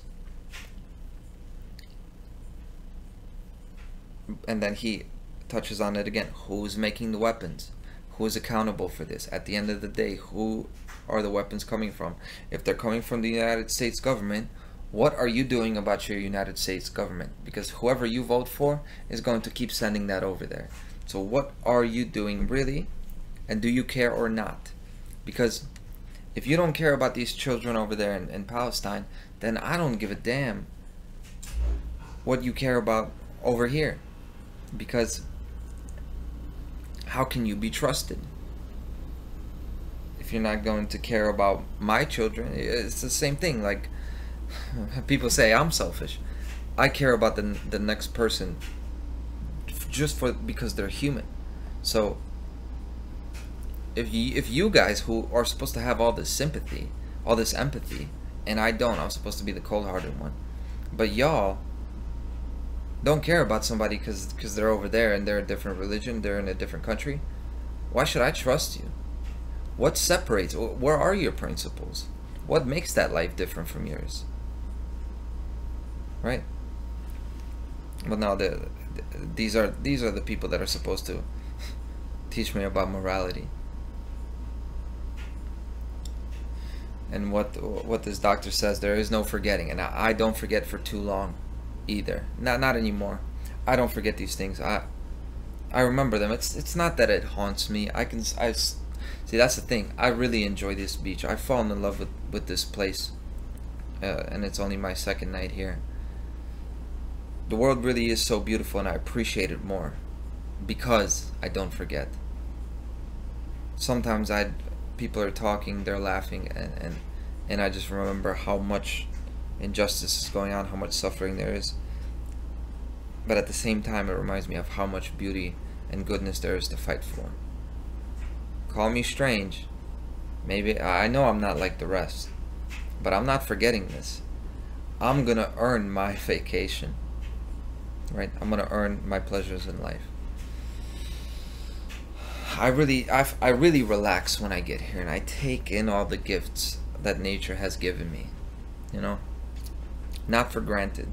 And then he touches on it again. Who's making the weapons? Who is accountable for this? At the end of the day, who are the weapons coming from? If they're coming from the United States government, what are you doing about your United States government? Because whoever you vote for is going to keep sending that over there. So what are you doing really? And do you care or not? Because if you don't care about these children over there in Palestine, then I don't give a damn what you care about over here. Because how can you be trusted if you're not going to care about my children? It's the same thing. Like, people say I'm selfish. I care about the next person just because they're human. So if you guys who are supposed to have all this sympathy, all this empathy, and I don't, I'm supposed to be the cold-hearted one, but y'all don't care about somebody because they're over there and they're a different religion, they're in a different country, why should I trust you? What separates? Where are your principles? What makes that life different from yours? Right? But now these are the people that are supposed to teach me about morality. And what this doctor says, there is no forgetting, and I don't forget for too long either. Not anymore. I don't forget these things. I remember them. It's not that it haunts me. See, that's the thing. I really enjoy this beach. I've fallen in love with this place, and it's only my second night here. The world really is so beautiful, and I appreciate it more because I don't forget. Sometimes people are talking, they're laughing, and I just remember how much injustice is going on, how much suffering there is. But at the same time, it reminds me of how much beauty and goodness there is to fight for. Call me strange. Maybe I know I'm not like the rest, but I'm not forgetting this. I'm gonna earn my vacation. Right? I'm gonna earn my pleasures in life. I really relax when I get here, and I take in all the gifts that nature has given me, you know, not for granted.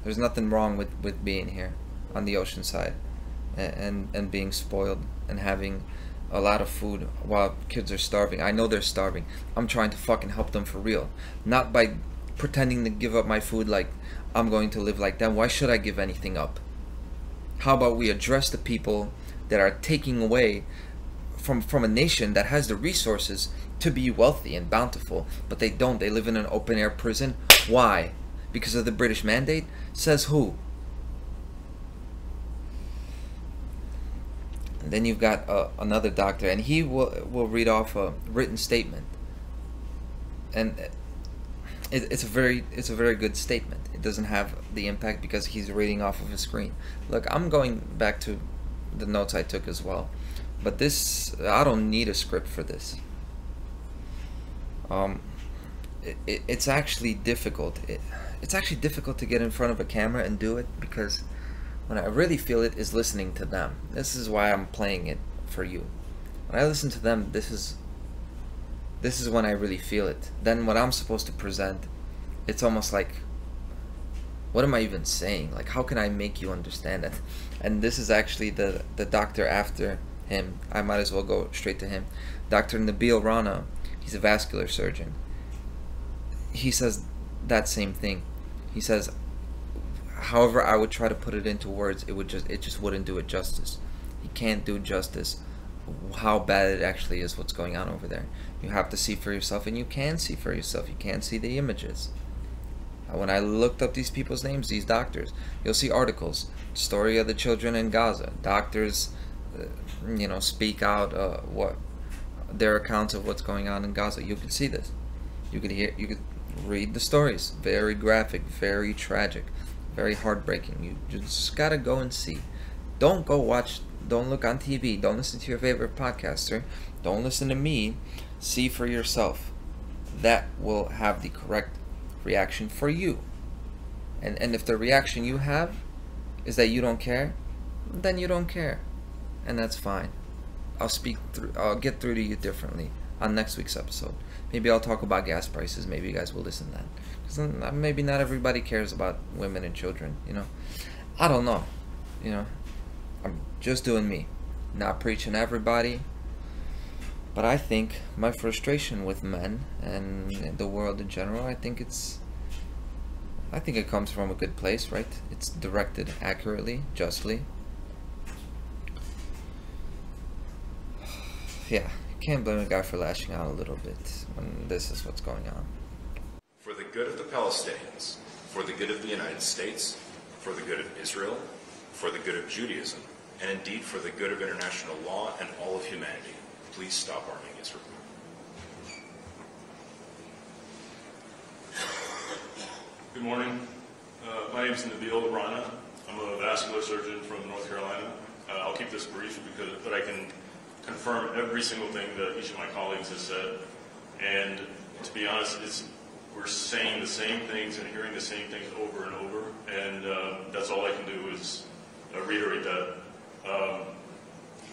There's nothing wrong with being here on the ocean side and being spoiled and having a lot of food while kids are starving. I know they're starving. I'm trying to fucking help them for real, not by pretending to give up my food like I'm going to live like them. Why should I give anything up? How about we address the people that are taking away from a nation that has the resources to be wealthy and bountiful, but they don't. They live in an open air prison. Why? Because of the British mandate? Says who? And then you've got another doctor, and he will read off a written statement, and it's a very good statement. It doesn't have the impact because he's reading off of a screen. Look, I'm going back to the notes I took as well, but this, I don't need a script for this. It's actually difficult. It's actually difficult to get in front of a camera and do it, because when I really feel it is listening to them. This is why I'm playing it for you. When I listen to them, this is when I really feel it. Then what I'm supposed to present, it's almost like, what am I even saying? Like, how can I make you understand it? And this is actually the doctor after him. I might as well go straight to him. Dr. Nabil Rana, he's a vascular surgeon. He says that same thing. He says, however I would try to put it into words, it just wouldn't do it justice. He can't do justice how bad it actually is, what's going on over there. You have to see for yourself, and you can see for yourself. You can't see the images. When I looked up these people's names, these doctors, you'll see articles, story of the children in Gaza. Doctors, you know, speak out what their accounts of what's going on in Gaza. You can see this. You could read the stories. Very graphic, very tragic, very heartbreaking. You just gotta go and see. Don't go watch. Don't look on TV. Don't listen to your favorite podcaster. Don't listen to me. See for yourself. That will have the correct reaction for you. And if the reaction you have is that you don't care, then you don't care, and that's fine. I'll get through to you differently on next week's episode. Maybe I'll talk about gas prices. Maybe you guys will listen to that, because maybe not everybody cares about women and children, you know. I don't know, you know. I'm just doing me, not preaching everybody. But I think my frustration with men and the world in general, I think it comes from a good place, right? It's directed accurately, justly. Yeah, you can't blame a guy for lashing out a little bit when this is what's going on. For the good of the Palestinians, for the good of the United States, for the good of Israel, for the good of Judaism, and indeed for the good of international law and all of humanity, please stop arming Israel. Good morning. My name is Nabil Rana. I'm a vascular surgeon from North Carolina. I'll keep this brief but I can confirm every single thing that each of my colleagues has said. And to be honest, we're saying the same things and hearing the same things over and over. And that's all I can do is reiterate that.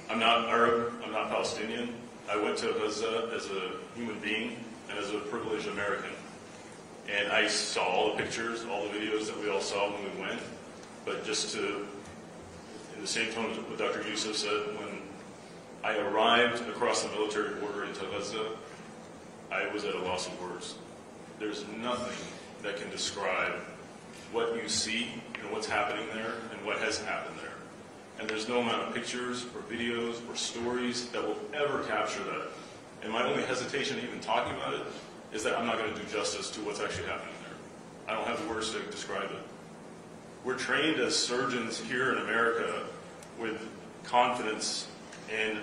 I'm not Arab, I'm not Palestinian. I went to Gaza as a human being and as a privileged American. And I saw all the pictures, all the videos that we all saw when we went. But just to, in the same tone as what Dr. Yusuf said, when I arrived across the military border into Gaza, I was at a loss of words. There's nothing that can describe what you see and what's happening there and what has happened there. And there's no amount of pictures or videos or stories that will ever capture that. And my only hesitation even talking about it is that I'm not going to do justice to what's actually happening there. I don't have the words to describe it. We're trained as surgeons here in America with confidence and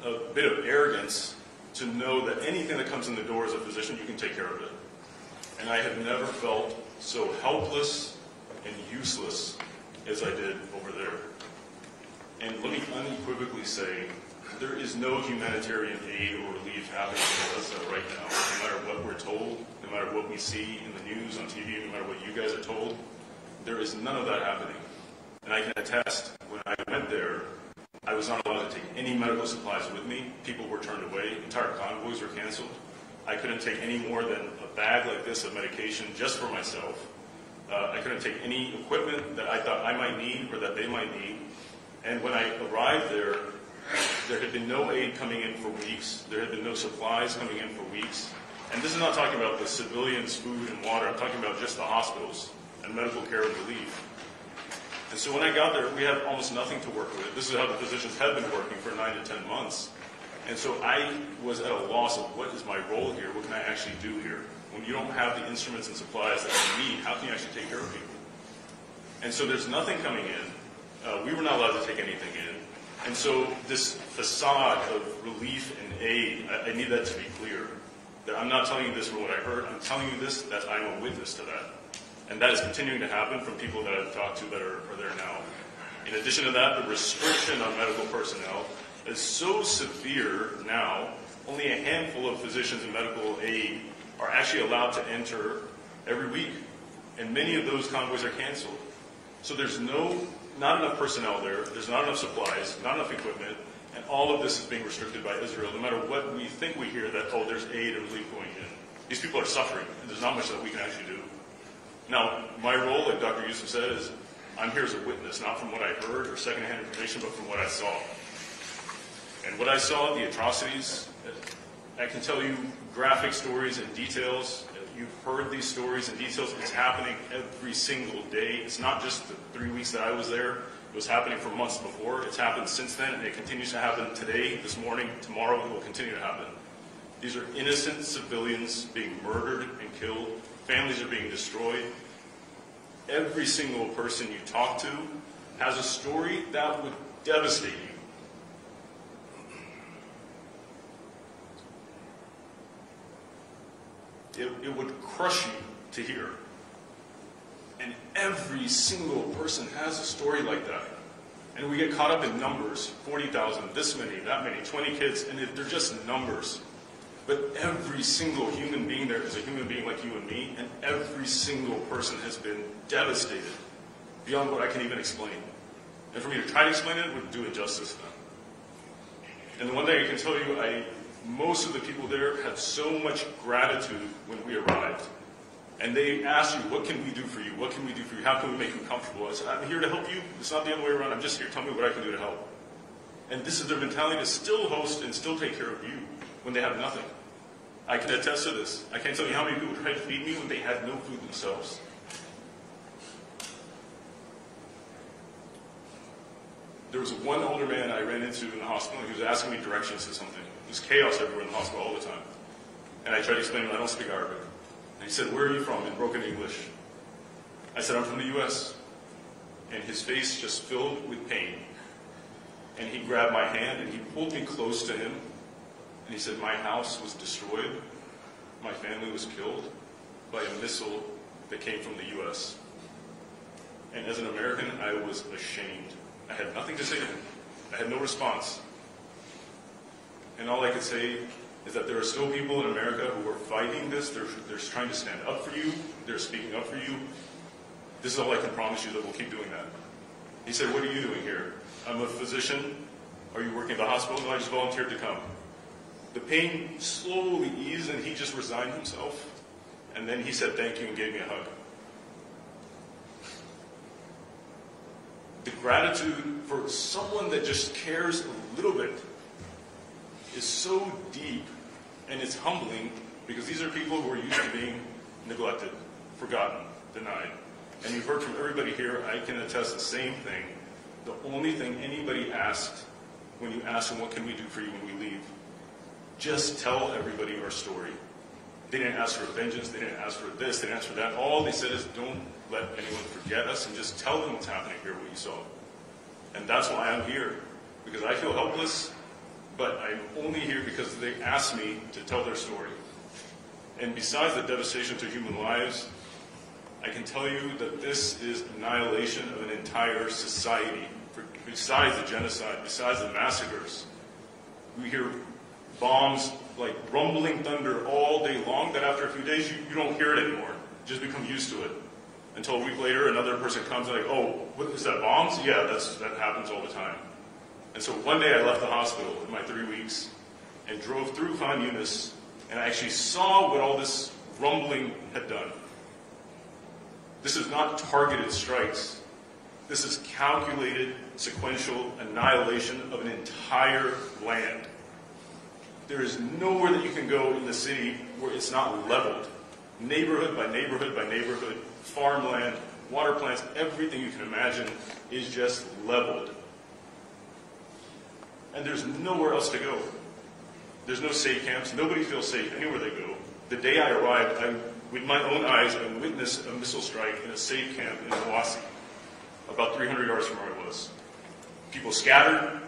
a bit of arrogance to know that anything that comes in the door as a physician, you can take care of it. And I have never felt so helpless and useless as I did over there. And let me unequivocally say, there is no humanitarian aid or relief happening in Gaza right now. No matter what we're told, no matter what we see in the news, on TV, no matter what you guys are told, there is none of that happening. And I can attest, when I went there, I was not allowed to take any medical supplies with me. People were turned away. Entire convoys were canceled. I couldn't take any more than a bag like this of medication just for myself. I couldn't take any equipment that I thought I might need or that they might need. And when I arrived there, there had been no aid coming in for weeks. There had been no supplies coming in for weeks. And this is not talking about the civilians' food and water. I'm talking about just the hospitals and medical care and relief. And so when I got there, we had almost nothing to work with. This is how the physicians had been working for 9 to 10 months. And so I was at a loss of what is my role here? What can I actually do here? When you don't have the instruments and supplies that you need, how can you actually take care of people? And so there's nothing coming in. We were not allowed to take anything in. And so this facade of relief and aid, I need that to be clear. That I'm not telling you this from what I heard. I'm telling you this that I'm a witness to that. And that is continuing to happen from people that I've talked to that are there now. In addition to that, the restriction on medical personnel is so severe now, only a handful of physicians and medical aid are actually allowed to enter every week. And many of those convoys are canceled. So there's not enough personnel there's not enough supplies, not enough equipment, and all of this is being restricted by Israel, no matter what we think we hear that, oh, there's aid and relief going in. These people are suffering, and there's not much that we can actually do. Now, my role, like Dr. Yusuf said, is I'm here as a witness, not from what I heard or secondhand information, but from what I saw. And what I saw, the atrocities, I can tell you graphic stories and details. You've heard these stories and details. It's happening every single day. It's not just the 3 weeks that I was there. It was happening for months before. It's happened since then, and it continues to happen today, this morning, tomorrow. It will continue to happen. These are innocent civilians being murdered and killed. Families are being destroyed. Every single person you talk to has a story that would devastate you. It would crush you to hear. And every single person has a story like that. And we get caught up in numbers, 40,000, this many, that many, 20 kids, and they're just numbers. But every single human being there is a human being like you and me, and every single person has been devastated beyond what I can even explain. And for me to try to explain it would do it justice now. And the one thing I can tell you, most of the people there had so much gratitude when we arrived. And they asked you, what can we do for you? What can we do for you? How can we make you comfortable? I said, I'm here to help you. It's not the other way around. I'm just here. Tell me what I can do to help. And this is their mentality, to still host and still take care of you when they have nothing. I can attest to this. I can't tell you how many people tried to feed me when they had no food themselves. There was one older man I ran into in the hospital. He was asking me directions to something. There's chaos everywhere in the hospital all the time. And I tried to explain to him, I don't speak Arabic. And he said, where are you from? In broken English. I said, I'm from the U.S. And his face just filled with pain. And he grabbed my hand and he pulled me close to him. And he said, my house was destroyed. My family was killed by a missile that came from the U.S. And as an American, I was ashamed. I had nothing to say to him. I had no response. And all I could say is that there are still people in America who are fighting this. They're trying to stand up for you. They're speaking up for you. This is all I can promise you, that we'll keep doing that. He said, what are you doing here? I'm a physician. Are you working at the hospital? No, I just volunteered to come. The pain slowly eased and he just resigned himself. And then he said thank you and gave me a hug. The gratitude for someone that just cares a little bit is so deep, and it's humbling, because these are people who are used to being neglected, forgotten, denied. And you've heard from everybody here, I can attest the same thing. The only thing anybody asked when you ask them, what can we do for you when we leave? Just tell everybody our story. They didn't ask for vengeance, they didn't ask for this, they didn't ask for that. All they said is, don't let anyone forget us, and just tell them what's happening here, what you saw. And that's why I'm here, because I feel helpless, but I'm only here because they asked me to tell their story. And besides the devastation to human lives, I can tell you that this is annihilation of an entire society. Besides the genocide, besides the massacres, we hear bombs like rumbling thunder all day long, that after a few days you don't hear it anymore. You just become used to it. Until a week later, another person comes and like, oh, what is that, bombs? Yeah, that happens all the time. And so one day I left the hospital in my 3 weeks and drove through Khan Yunis, and I actually saw what all this rumbling had done. This is not targeted strikes. This is calculated, sequential annihilation of an entire land. There is nowhere that you can go in the city where it's not leveled. Neighborhood by neighborhood by neighborhood, farmland, water plants, everything you can imagine is just leveled. And there's nowhere else to go. There's no safe camps. Nobody feels safe anywhere they go. The day I arrived, with my own eyes, I witnessed a missile strike in a safe camp in Mawasi, about 300 yards from where I was. People scattered,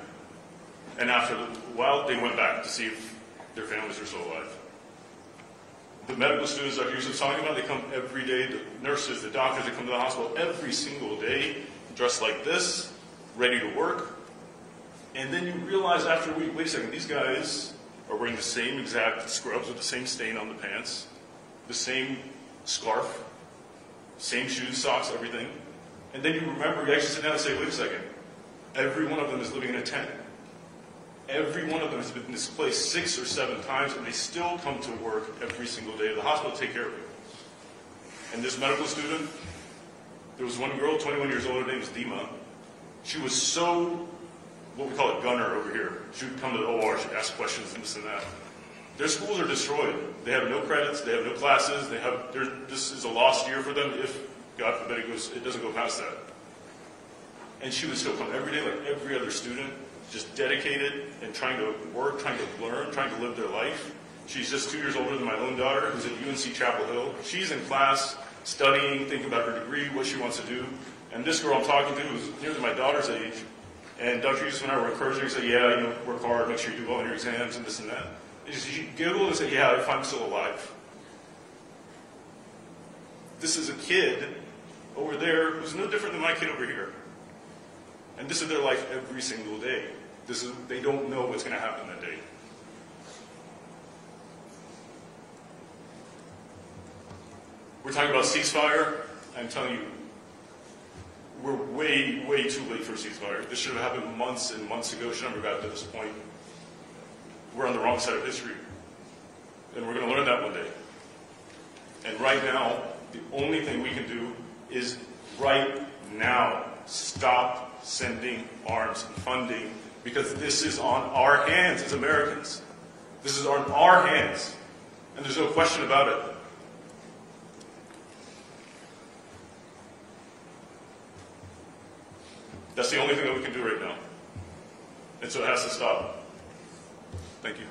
and after a while, they went back to see if their families were still alive. The medical students Dr. Yusuf was talking about, they come every day. The nurses, the doctors, they come to the hospital every single day, dressed like this, ready to work. And then you realize after a week, wait a second, these guys are wearing the same exact scrubs with the same stain on the pants, the same scarf, same shoes, socks, everything. And then you remember, you actually sit down and say, wait a second, every one of them is living in a tent. Every one of them has been displaced 6 or 7 times, and they still come to work every single day to the hospital to take care of you. And this medical student, there was one girl, 21 years old, her name was Dima. She was so, what we call a gunner over here. She would come to the OR, she'd ask questions and this and that. Their schools are destroyed. They have no credits, they have no classes, this is a lost year for them if, God forbid, it doesn't go past that. And she would still come every day like every other student, just dedicated and trying to work, trying to learn, trying to live their life. She's just 2 years older than my own daughter, who's at UNC Chapel Hill. She's in class, studying, thinking about her degree, what she wants to do. And this girl I'm talking to is nearly my daughter's age. And Dr. Yusuf and I were encouraging her, say, yeah, work hard, make sure you do well in your exams and this and that. And she giggled and said, yeah, if I'm still alive. This is a kid over there who's no different than my kid over here. And this is their life every single day. They don't know what's going to happen that day. We're talking about ceasefire. I'm telling you, we're way, way too late for a ceasefire. This should have happened months and months ago. Should never got to this point. We're on the wrong side of history. And we're going to learn that one day. And right now, the only thing we can do is right now stop sending arms and funding, because this is on our hands as Americans. This is on our hands. And there's no question about it. That's the only thing that we can do right now. And so it has to stop. Thank you.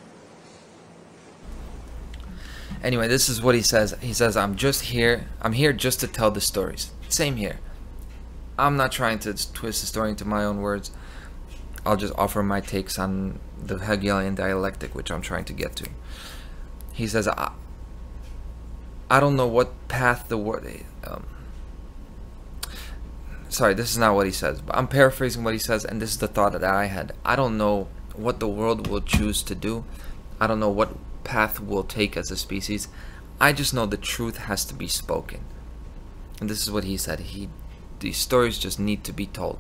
Anyway, this is what he says. He says, I'm here just to tell the stories. Same here. I'm not trying to twist the story into my own words. I'll just offer my takes on the Hegelian dialectic, which I'm trying to get to. He says, I don't know what path the world... sorry, this is not what he says, but I'm paraphrasing what he says, and this is the thought that I had. I don't know what the world will choose to do. I don't know what path we'll take as a species. I just know the truth has to be spoken. And this is what he said. These stories just need to be told.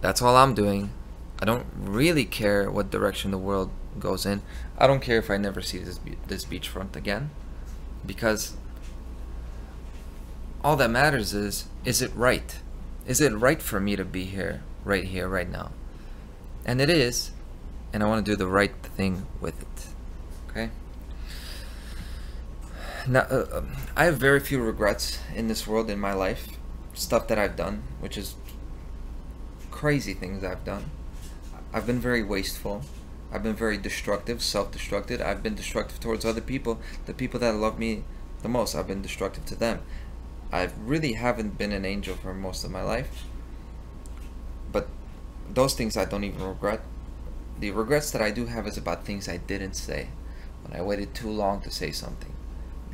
That's all I'm doing. I don't really care what direction the world goes in. I don't care if I never see this beachfront again, because all that matters is it right? Is it right for me to be here, right now? And it is, and I want to do the right thing with it. Okay? Now, I have very few regrets in this world, in my life. Stuff that I've done, which is crazy things I've done. I've been very wasteful. I've been very destructive, self-destructive. I've been destructive towards other people, the people that love me the most. I've been destructive to them. I really haven't been an angel for most of my life. But those things I don't even regret. The regrets that I do have is about things I didn't say, when I waited too long to say something.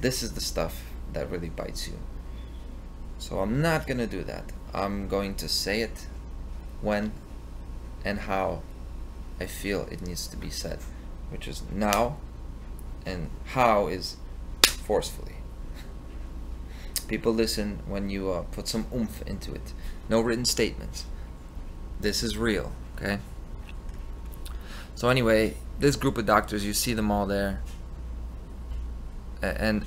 This is the stuff that really bites you. So I'm not going to do that. I'm going to say it when and how I feel it needs to be said, which is now, and how is forcefully. People listen when you put some oomph into it. No written statements. This is real. Okay. So anyway, this group of doctors, you see them all there, and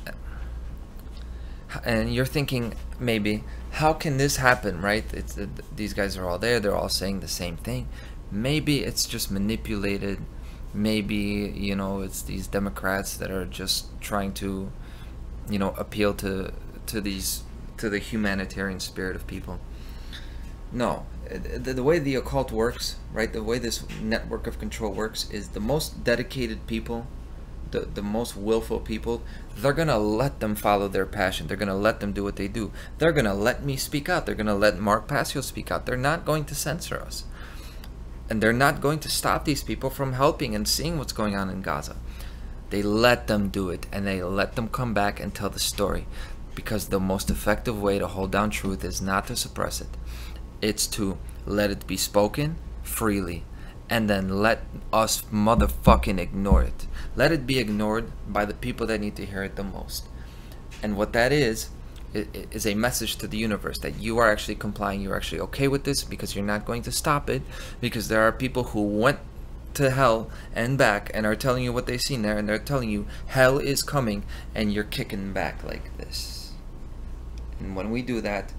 you're thinking, maybe, how can this happen, right? These guys are all there, they're all saying the same thing. Maybe it's just manipulated. Maybe, you know, it's these Democrats that are just trying to, you know, appeal to the humanitarian spirit of people. No, the way the occult works, right? The way this network of control works is the most dedicated people, the most willful people, they're going to let them follow their passion. They're going to let them do what they do. They're going to let me speak out. They're going to let Mark Passio speak out. They're not going to censor us. And they're not going to stop these people from helping and seeing what's going on in Gaza. They let them do it, and they let them come back and tell the story. Because the most effective way to hold down truth is not to suppress it. It's to let it be spoken freely, and then let us motherfucking ignore it. Let it be ignored by the people that need to hear it the most. And what that is a message to the universe that you are actually complying, you're actually okay with this, because you're not going to stop it, because there are people who went to hell and back and are telling you what they've seen there, and they're telling you hell is coming, and you're kicking back like this. And when we do that,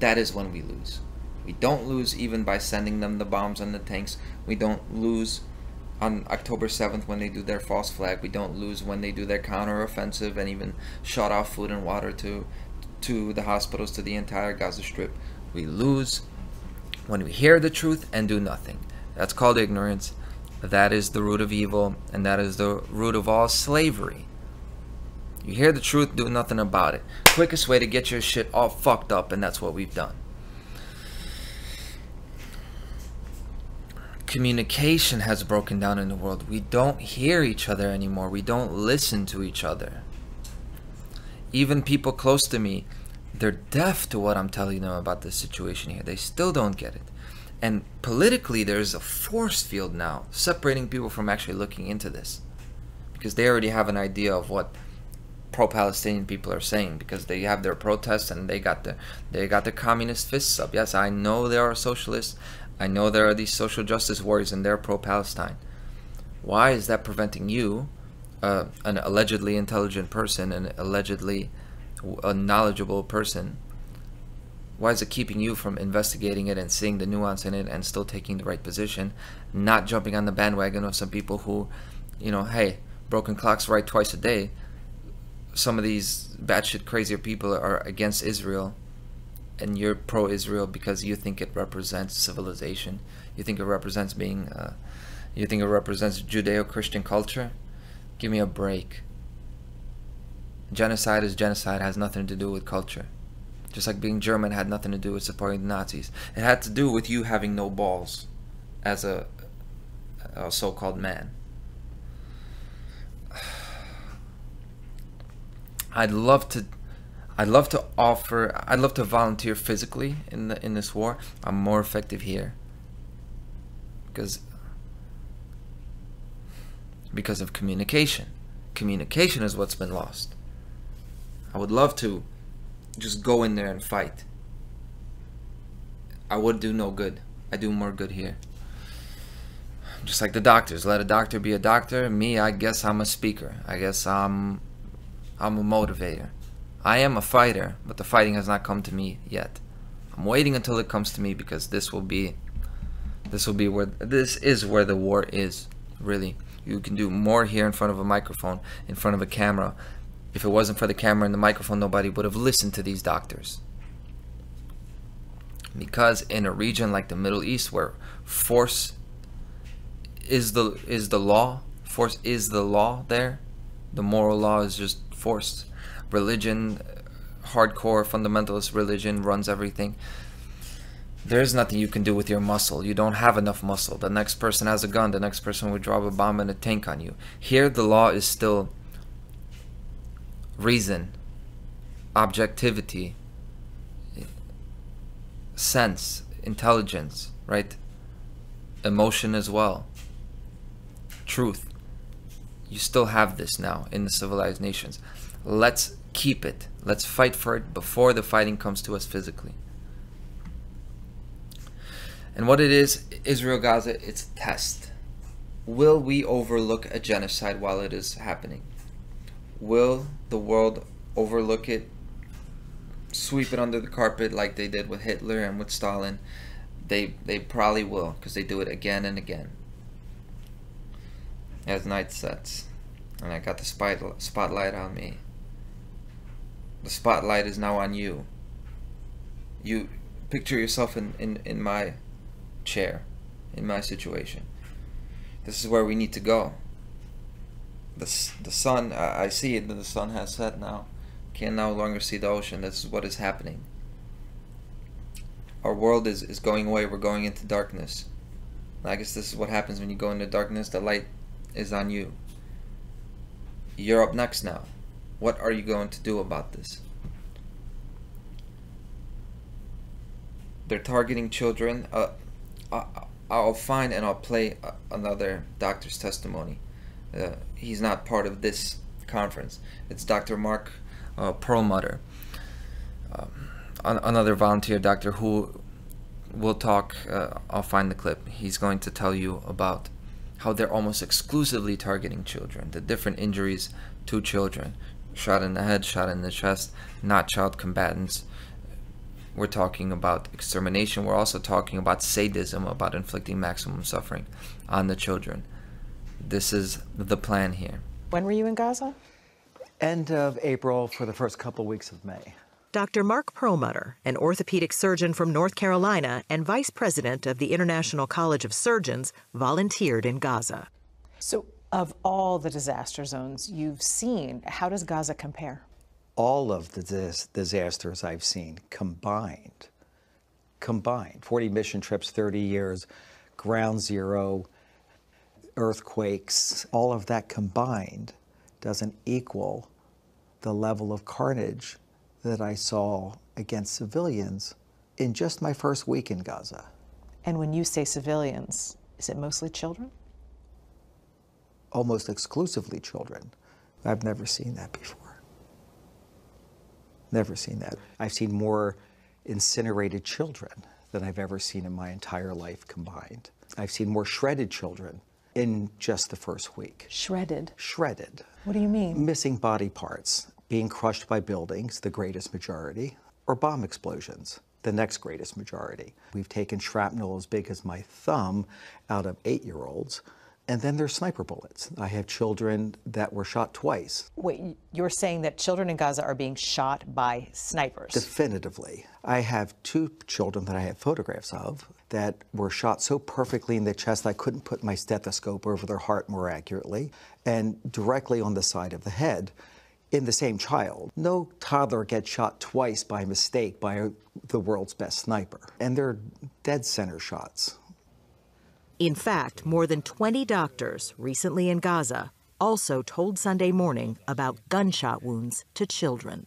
that is when we lose. We don't lose even by sending them the bombs and the tanks. We don't lose on October 7th when they do their false flag. We don't lose when they do their counter-offensive and even shut off food and water to the hospitals, to the entire Gaza Strip. We lose when we hear the truth and do nothing. That's called ignorance. That is the root of evil, and that is the root of all slavery. You hear the truth, do nothing about it. Quickest way to get your shit all fucked up, and that's what we've done. Communication has broken down in the world. We don't hear each other anymore. We don't listen to each other. Even people close to me, they're deaf to what I'm telling them about this situation here. They still don't get it. And politically, there's a force field now separating people from actually looking into this, because they already have an idea of what pro-Palestinian people are saying, because they have their protests and they got the communist fists up. Yes, I know there are socialists. I know there are these social justice warriors and they're pro-Palestine. Why is that preventing you, an allegedly intelligent person, an allegedly knowledgeable person, why is it keeping you from investigating it and seeing the nuance in it and still taking the right position, not jumping on the bandwagon of some people who, you know, hey, broken clocks right twice a day. Some of these batshit crazier people are against Israel, and you're pro-Israel because you think it represents civilization. You think it represents being, you think it represents Judeo-Christian culture? Give me a break. Genocide is genocide. It has nothing to do with culture. Just like being German had nothing to do with supporting the Nazis. It had to do with you having no balls as a so-called man. I'd love to volunteer physically in this war. I'm more effective here because of communication. Communication is what's been lost. I would love to just go in there and fight. I would do no good. I do more good here. Just like the doctors. Let a doctor be a doctor. Me, I guess I'm a speaker. I guess I'm a motivator. I am a fighter, but the fighting has not come to me yet. I'm waiting until it comes to me, because this is where the war is, really. You can do more here in front of a microphone, in front of a camera. If it wasn't for the camera and the microphone, nobody would have listened to these doctors. Because in a region like the Middle East, where force is the law, force is the law there, the moral law is just force. Religion, hardcore fundamentalist religion runs everything. There's nothing you can do with your muscle. You don't have enough muscle. The next person has a gun. The next person would drop a bomb and a tank on you. Here, the law is still reason, objectivity, sense, intelligence, right? Emotion as well. Truth. You still have this now in the civilized nations. Let's keep it. Let's fight for it before the fighting comes to us physically. And what it is, Israel, Gaza, it's a test. Will we overlook a genocide while it is happening? Will the world overlook it, sweep it under the carpet like they did with Hitler and with Stalin? They probably will, because they do it again and again. As night sets, and I got the spotlight on me. The spotlight is now on you. You picture yourself in my chair, in my situation. This is where we need to go. The sun, I see it, the sun has set now. Can no longer see the ocean. This is what is happening. Our world is going away. We're going into darkness. I guess this is what happens when you go into darkness. The light is on you. You're up next now. What are you going to do about this? They're targeting children. I'll find and I'll play another doctor's testimony. He's not part of this conference. It's Dr. Mark Perlmutter, another volunteer doctor who will talk. I'll find the clip. He's going to tell you about how they're almost exclusively targeting children, the different injuries to children. Shot in the head, shot in the chest, not child combatants. We're talking about extermination. We're also talking about sadism, about inflicting maximum suffering on the children. This is the plan here. When were you in Gaza? End of April for the first couple weeks of May. Dr. Mark Perlmutter, an orthopedic surgeon from North Carolina and vice president of the International College of Surgeons, volunteered in Gaza. So, of all the disaster zones you've seen, how does Gaza compare? All of the disasters I've seen combined, 40 mission trips, 30 years, ground zero, earthquakes, all of that combined doesn't equal the level of carnage that I saw against civilians in just my first week in Gaza. And when you say civilians, is it mostly children? Almost exclusively children. I've never seen that before. Never seen that. I've seen more incinerated children than I've ever seen in my entire life combined. I've seen more shredded children in just the first week. Shredded? Shredded. What do you mean? Missing body parts, being crushed by buildings, the greatest majority, or bomb explosions, the next greatest majority. We've taken shrapnel as big as my thumb out of 8-year-olds, and then there's sniper bullets. I have children that were shot twice. Wait, you're saying that children in Gaza are being shot by snipers? Definitively. I have 2 children that I have photographs of that were shot so perfectly in the chest I couldn't put my stethoscope over their heart more accurately, and directly on the side of the head in the same child. No toddler gets shot twice by mistake by the world's best sniper. And they're dead center shots. In fact, more than 20 doctors recently in Gaza also told Sunday Morning about gunshot wounds to children.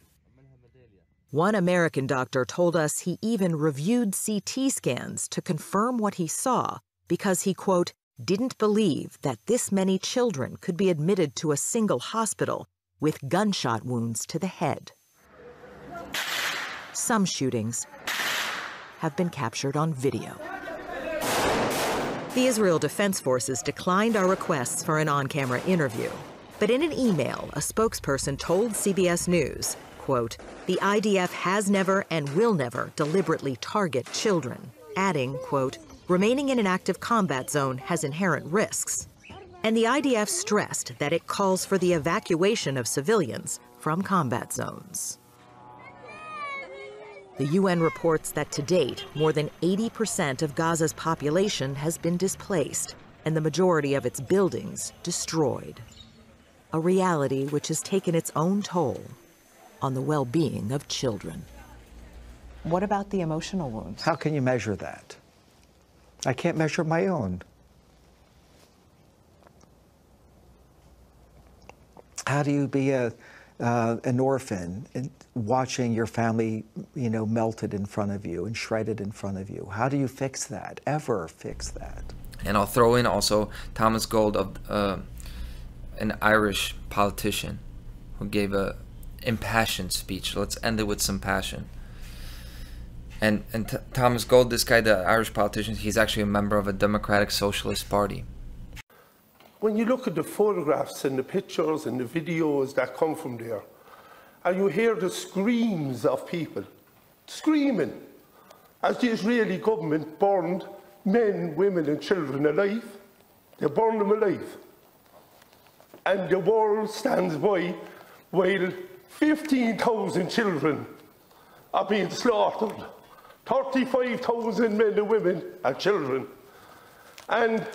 One American doctor told us he even reviewed CT scans to confirm what he saw because he, quote, didn't believe that this many children could be admitted to a single hospital with gunshot wounds to the head. Some shootings have been captured on video. The Israel Defense Forces declined our requests for an on-camera interview. But in an email, a spokesperson told CBS News, quote, the IDF has never and will never deliberately target children, adding, quote, remaining in an active combat zone has inherent risks. And the IDF stressed that it calls for the evacuation of civilians from combat zones. The UN reports that to date, more than 80% of Gaza's population has been displaced and the majority of its buildings destroyed. A reality which has taken its own toll on the well-being of children. What about the emotional wounds? How can you measure that? I can't measure my own. How do you be an orphan and watching your family, melted in front of you and shredded in front of you? How do you fix that? Ever fix that? And I'll throw in also Thomas Gold, an Irish politician who gave a impassioned speech. Let's end it with some passion. And Thomas Gold, this guy, the Irish politician, he's actually a member of a Democratic Socialist Party. When you look at the photographs and the pictures and the videos that come from there, and you hear the screams of people screaming as the Israeli government burned men, women and children alive. They burned them alive. And the world stands by while 15,000 children are being slaughtered. 35,000 men and women and children. And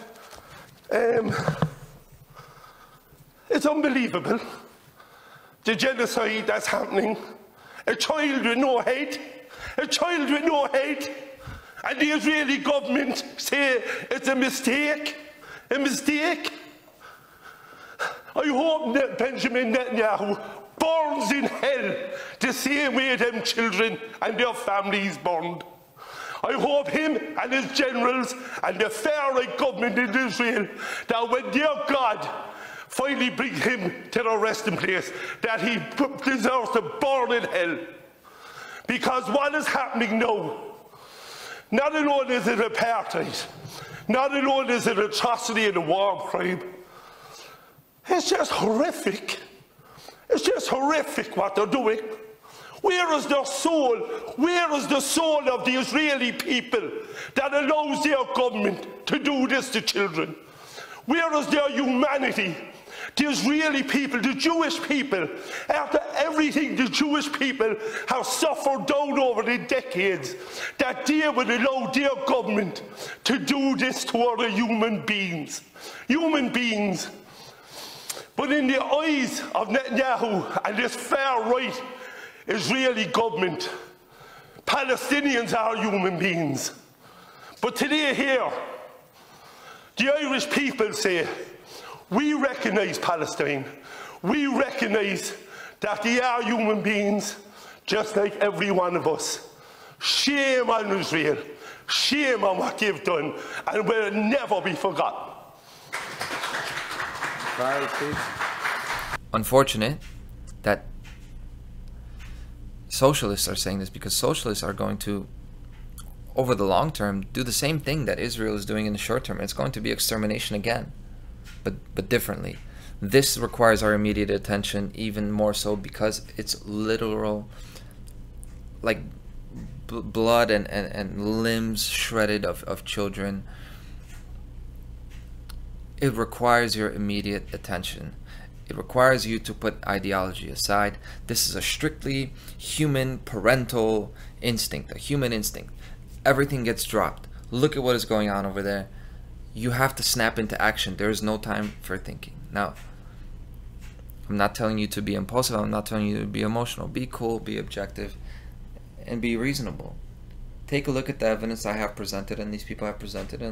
it's unbelievable, the genocide that's happening. A child with no head, a child with no head, and the Israeli government say it's a mistake, a mistake. I hope that Benjamin Netanyahu burns in hell the same way them children and their families burned. I hope him and his generals and the far-right government in Israel, that when their God finally brings him to the resting place, that he deserves to burn in hell. Because what is happening now, not alone is it apartheid, not alone is it atrocity and a war crime, it's just horrific. It's just horrific what they're doing. Where is their soul? Where is the soul of the Israeli people that allows their government to do this to children? Where is their humanity? The Israeli people, the Jewish people, after everything the Jewish people have suffered down over the decades, that they would allow their government to do this to other human beings. Human beings. But in the eyes of Netanyahu and this far-right Israeli government, Palestinians are human beings. But today here, the Irish people say, we recognise Palestine. We recognise that they are human beings, just like every one of us. Shame on Israel. Shame on what they've done, and will never be forgotten. Unfortunate that socialists are saying this, because socialists are going to, over the long term, do the same thing that Israel is doing in the short term. It's going to be extermination again, but differently. This requires our immediate attention even more so, because it's literal, like blood and limbs shredded of children. It requires your immediate attention. It requires you to put ideology aside. This is a strictly human parental instinct, a human instinct. Everything gets dropped. Look at what is going on over there. You have to snap into action. There is no time for thinking. Now, I'm not telling you to be impulsive. I'm not telling you to be emotional. Be cool, be objective, and be reasonable. Take a look at the evidence I have presented and these people have presented,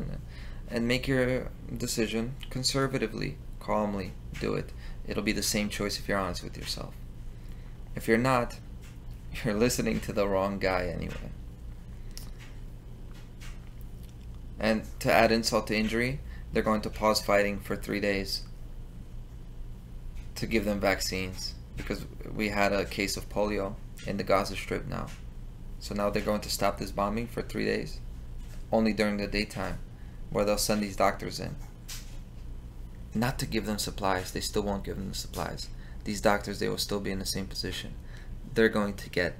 and make your decision conservatively, calmly. Do it. It'll be the same choice if you're honest with yourself. If you're not, you're listening to the wrong guy anyway. And to add insult to injury, they're going to pause fighting for 3 days to give them vaccines, because we had a case of polio in the Gaza Strip now. So now they're going to stop this bombing for 3 days, only during the daytime, where they'll send these doctors in. Not to give them supplies. They still won't give them the supplies. These doctors, they will still be in the same position. They're going to get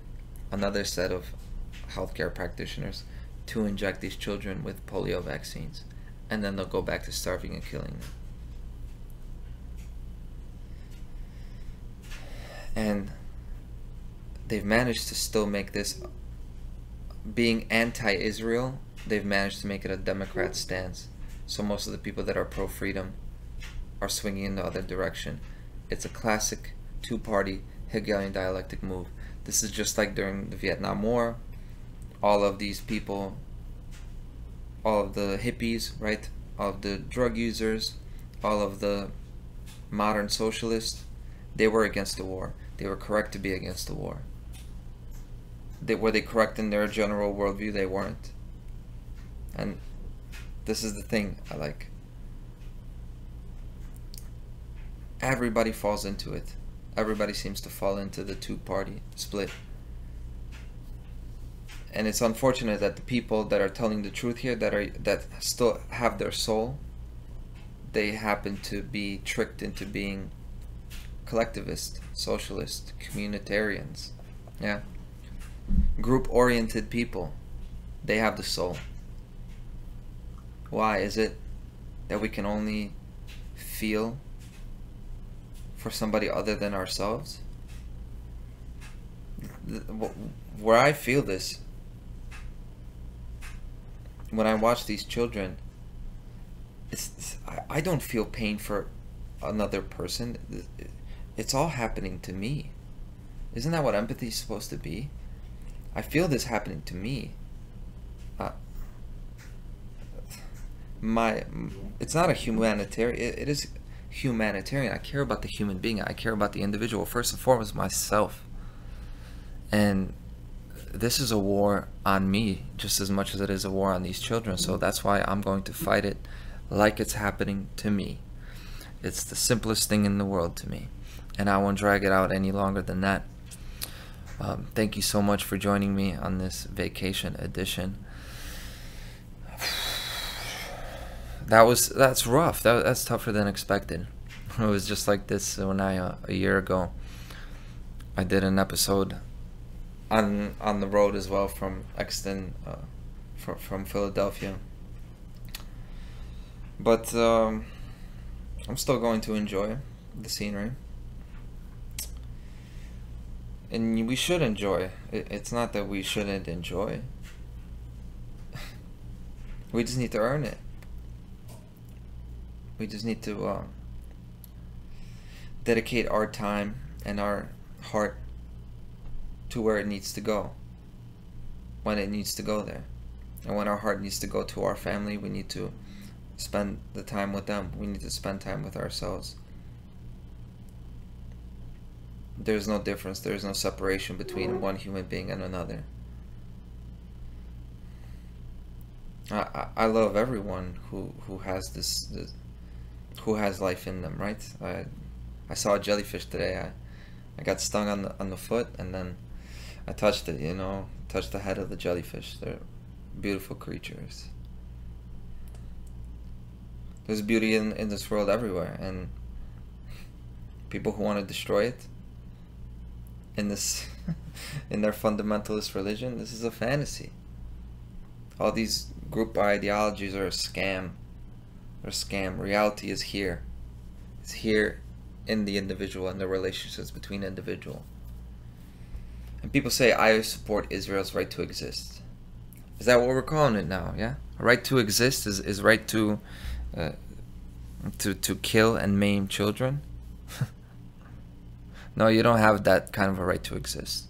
another set of healthcare practitioners to inject these children with polio vaccines, and then they'll go back to starving and killing them. And they've managed to still make this, being anti-Israel, they've managed to make it a Democrat stance. So most of the people that are pro-freedom are swinging in the other direction. It's a classic two-party Hegelian dialectic move. This is just like during the Vietnam War. All of these people, all of the hippies, right? All of the drug users, all of the modern socialists, they were against the war. They were correct to be against the war. Were they correct in their general worldview? They weren't. And this is the thing I like. Everybody falls into it. Everybody seems to fall into the two-party split. And it's unfortunate that the people that are telling the truth here, that still have their soul, they happen to be tricked into being collectivist, socialist, communitarians. Yeah. Group-oriented people. They have the soul. Why is it that we can only feel for somebody other than ourselves? Where I feel this, when I watch these children, I don't feel pain for another person. It's all happening to me. Isn't that what empathy is supposed to be? I feel this happening to me. It's not a humanitarian. It is humanitarian. I care about the human being. I care about the individual. First and foremost, myself. And this is a war on me just as much as it is a war on these children. So that's why I'm going to fight it like it's happening to me. It's the simplest thing in the world to me, and I won't drag it out any longer than that. Thank you so much for joining me on this vacation edition. That's rough. That's tougher than expected. It was just like this when a year ago I did an episode on the road as well from Exton, from Philadelphia. But I'm still going to enjoy the scenery, and we should enjoy. It's not that we shouldn't enjoy. We just need to earn it. We just need to dedicate our time and our heart to where it needs to go, when it needs to go there. And when our heart needs to go to our family, we need to spend the time with them. We need to spend time with ourselves. There's no difference. There's no separation between one human being and another. I love everyone who has this who has life in them, right? I saw a jellyfish today. I got stung on the foot, and then I touched it, touched the head of the jellyfish. They're beautiful creatures. There's beauty in this world everywhere, and people who want to destroy it in this in their fundamentalist religion, this is a fantasy. All these group ideologies are a scam. They're a scam. Reality is here. It's here in the individual and the relationships between individual. And people say, I support Israel's right to exist. Is that what we're calling it now? Yeah, right to exist is right to kill and maim children. No, you don't have that kind of a right to exist.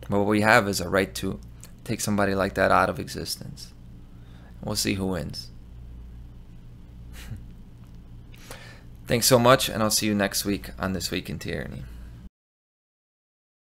But what we have is a right to take somebody like that out of existence. We'll see who wins. Thanks so much, and I'll see you next week on This Week in Tyranny.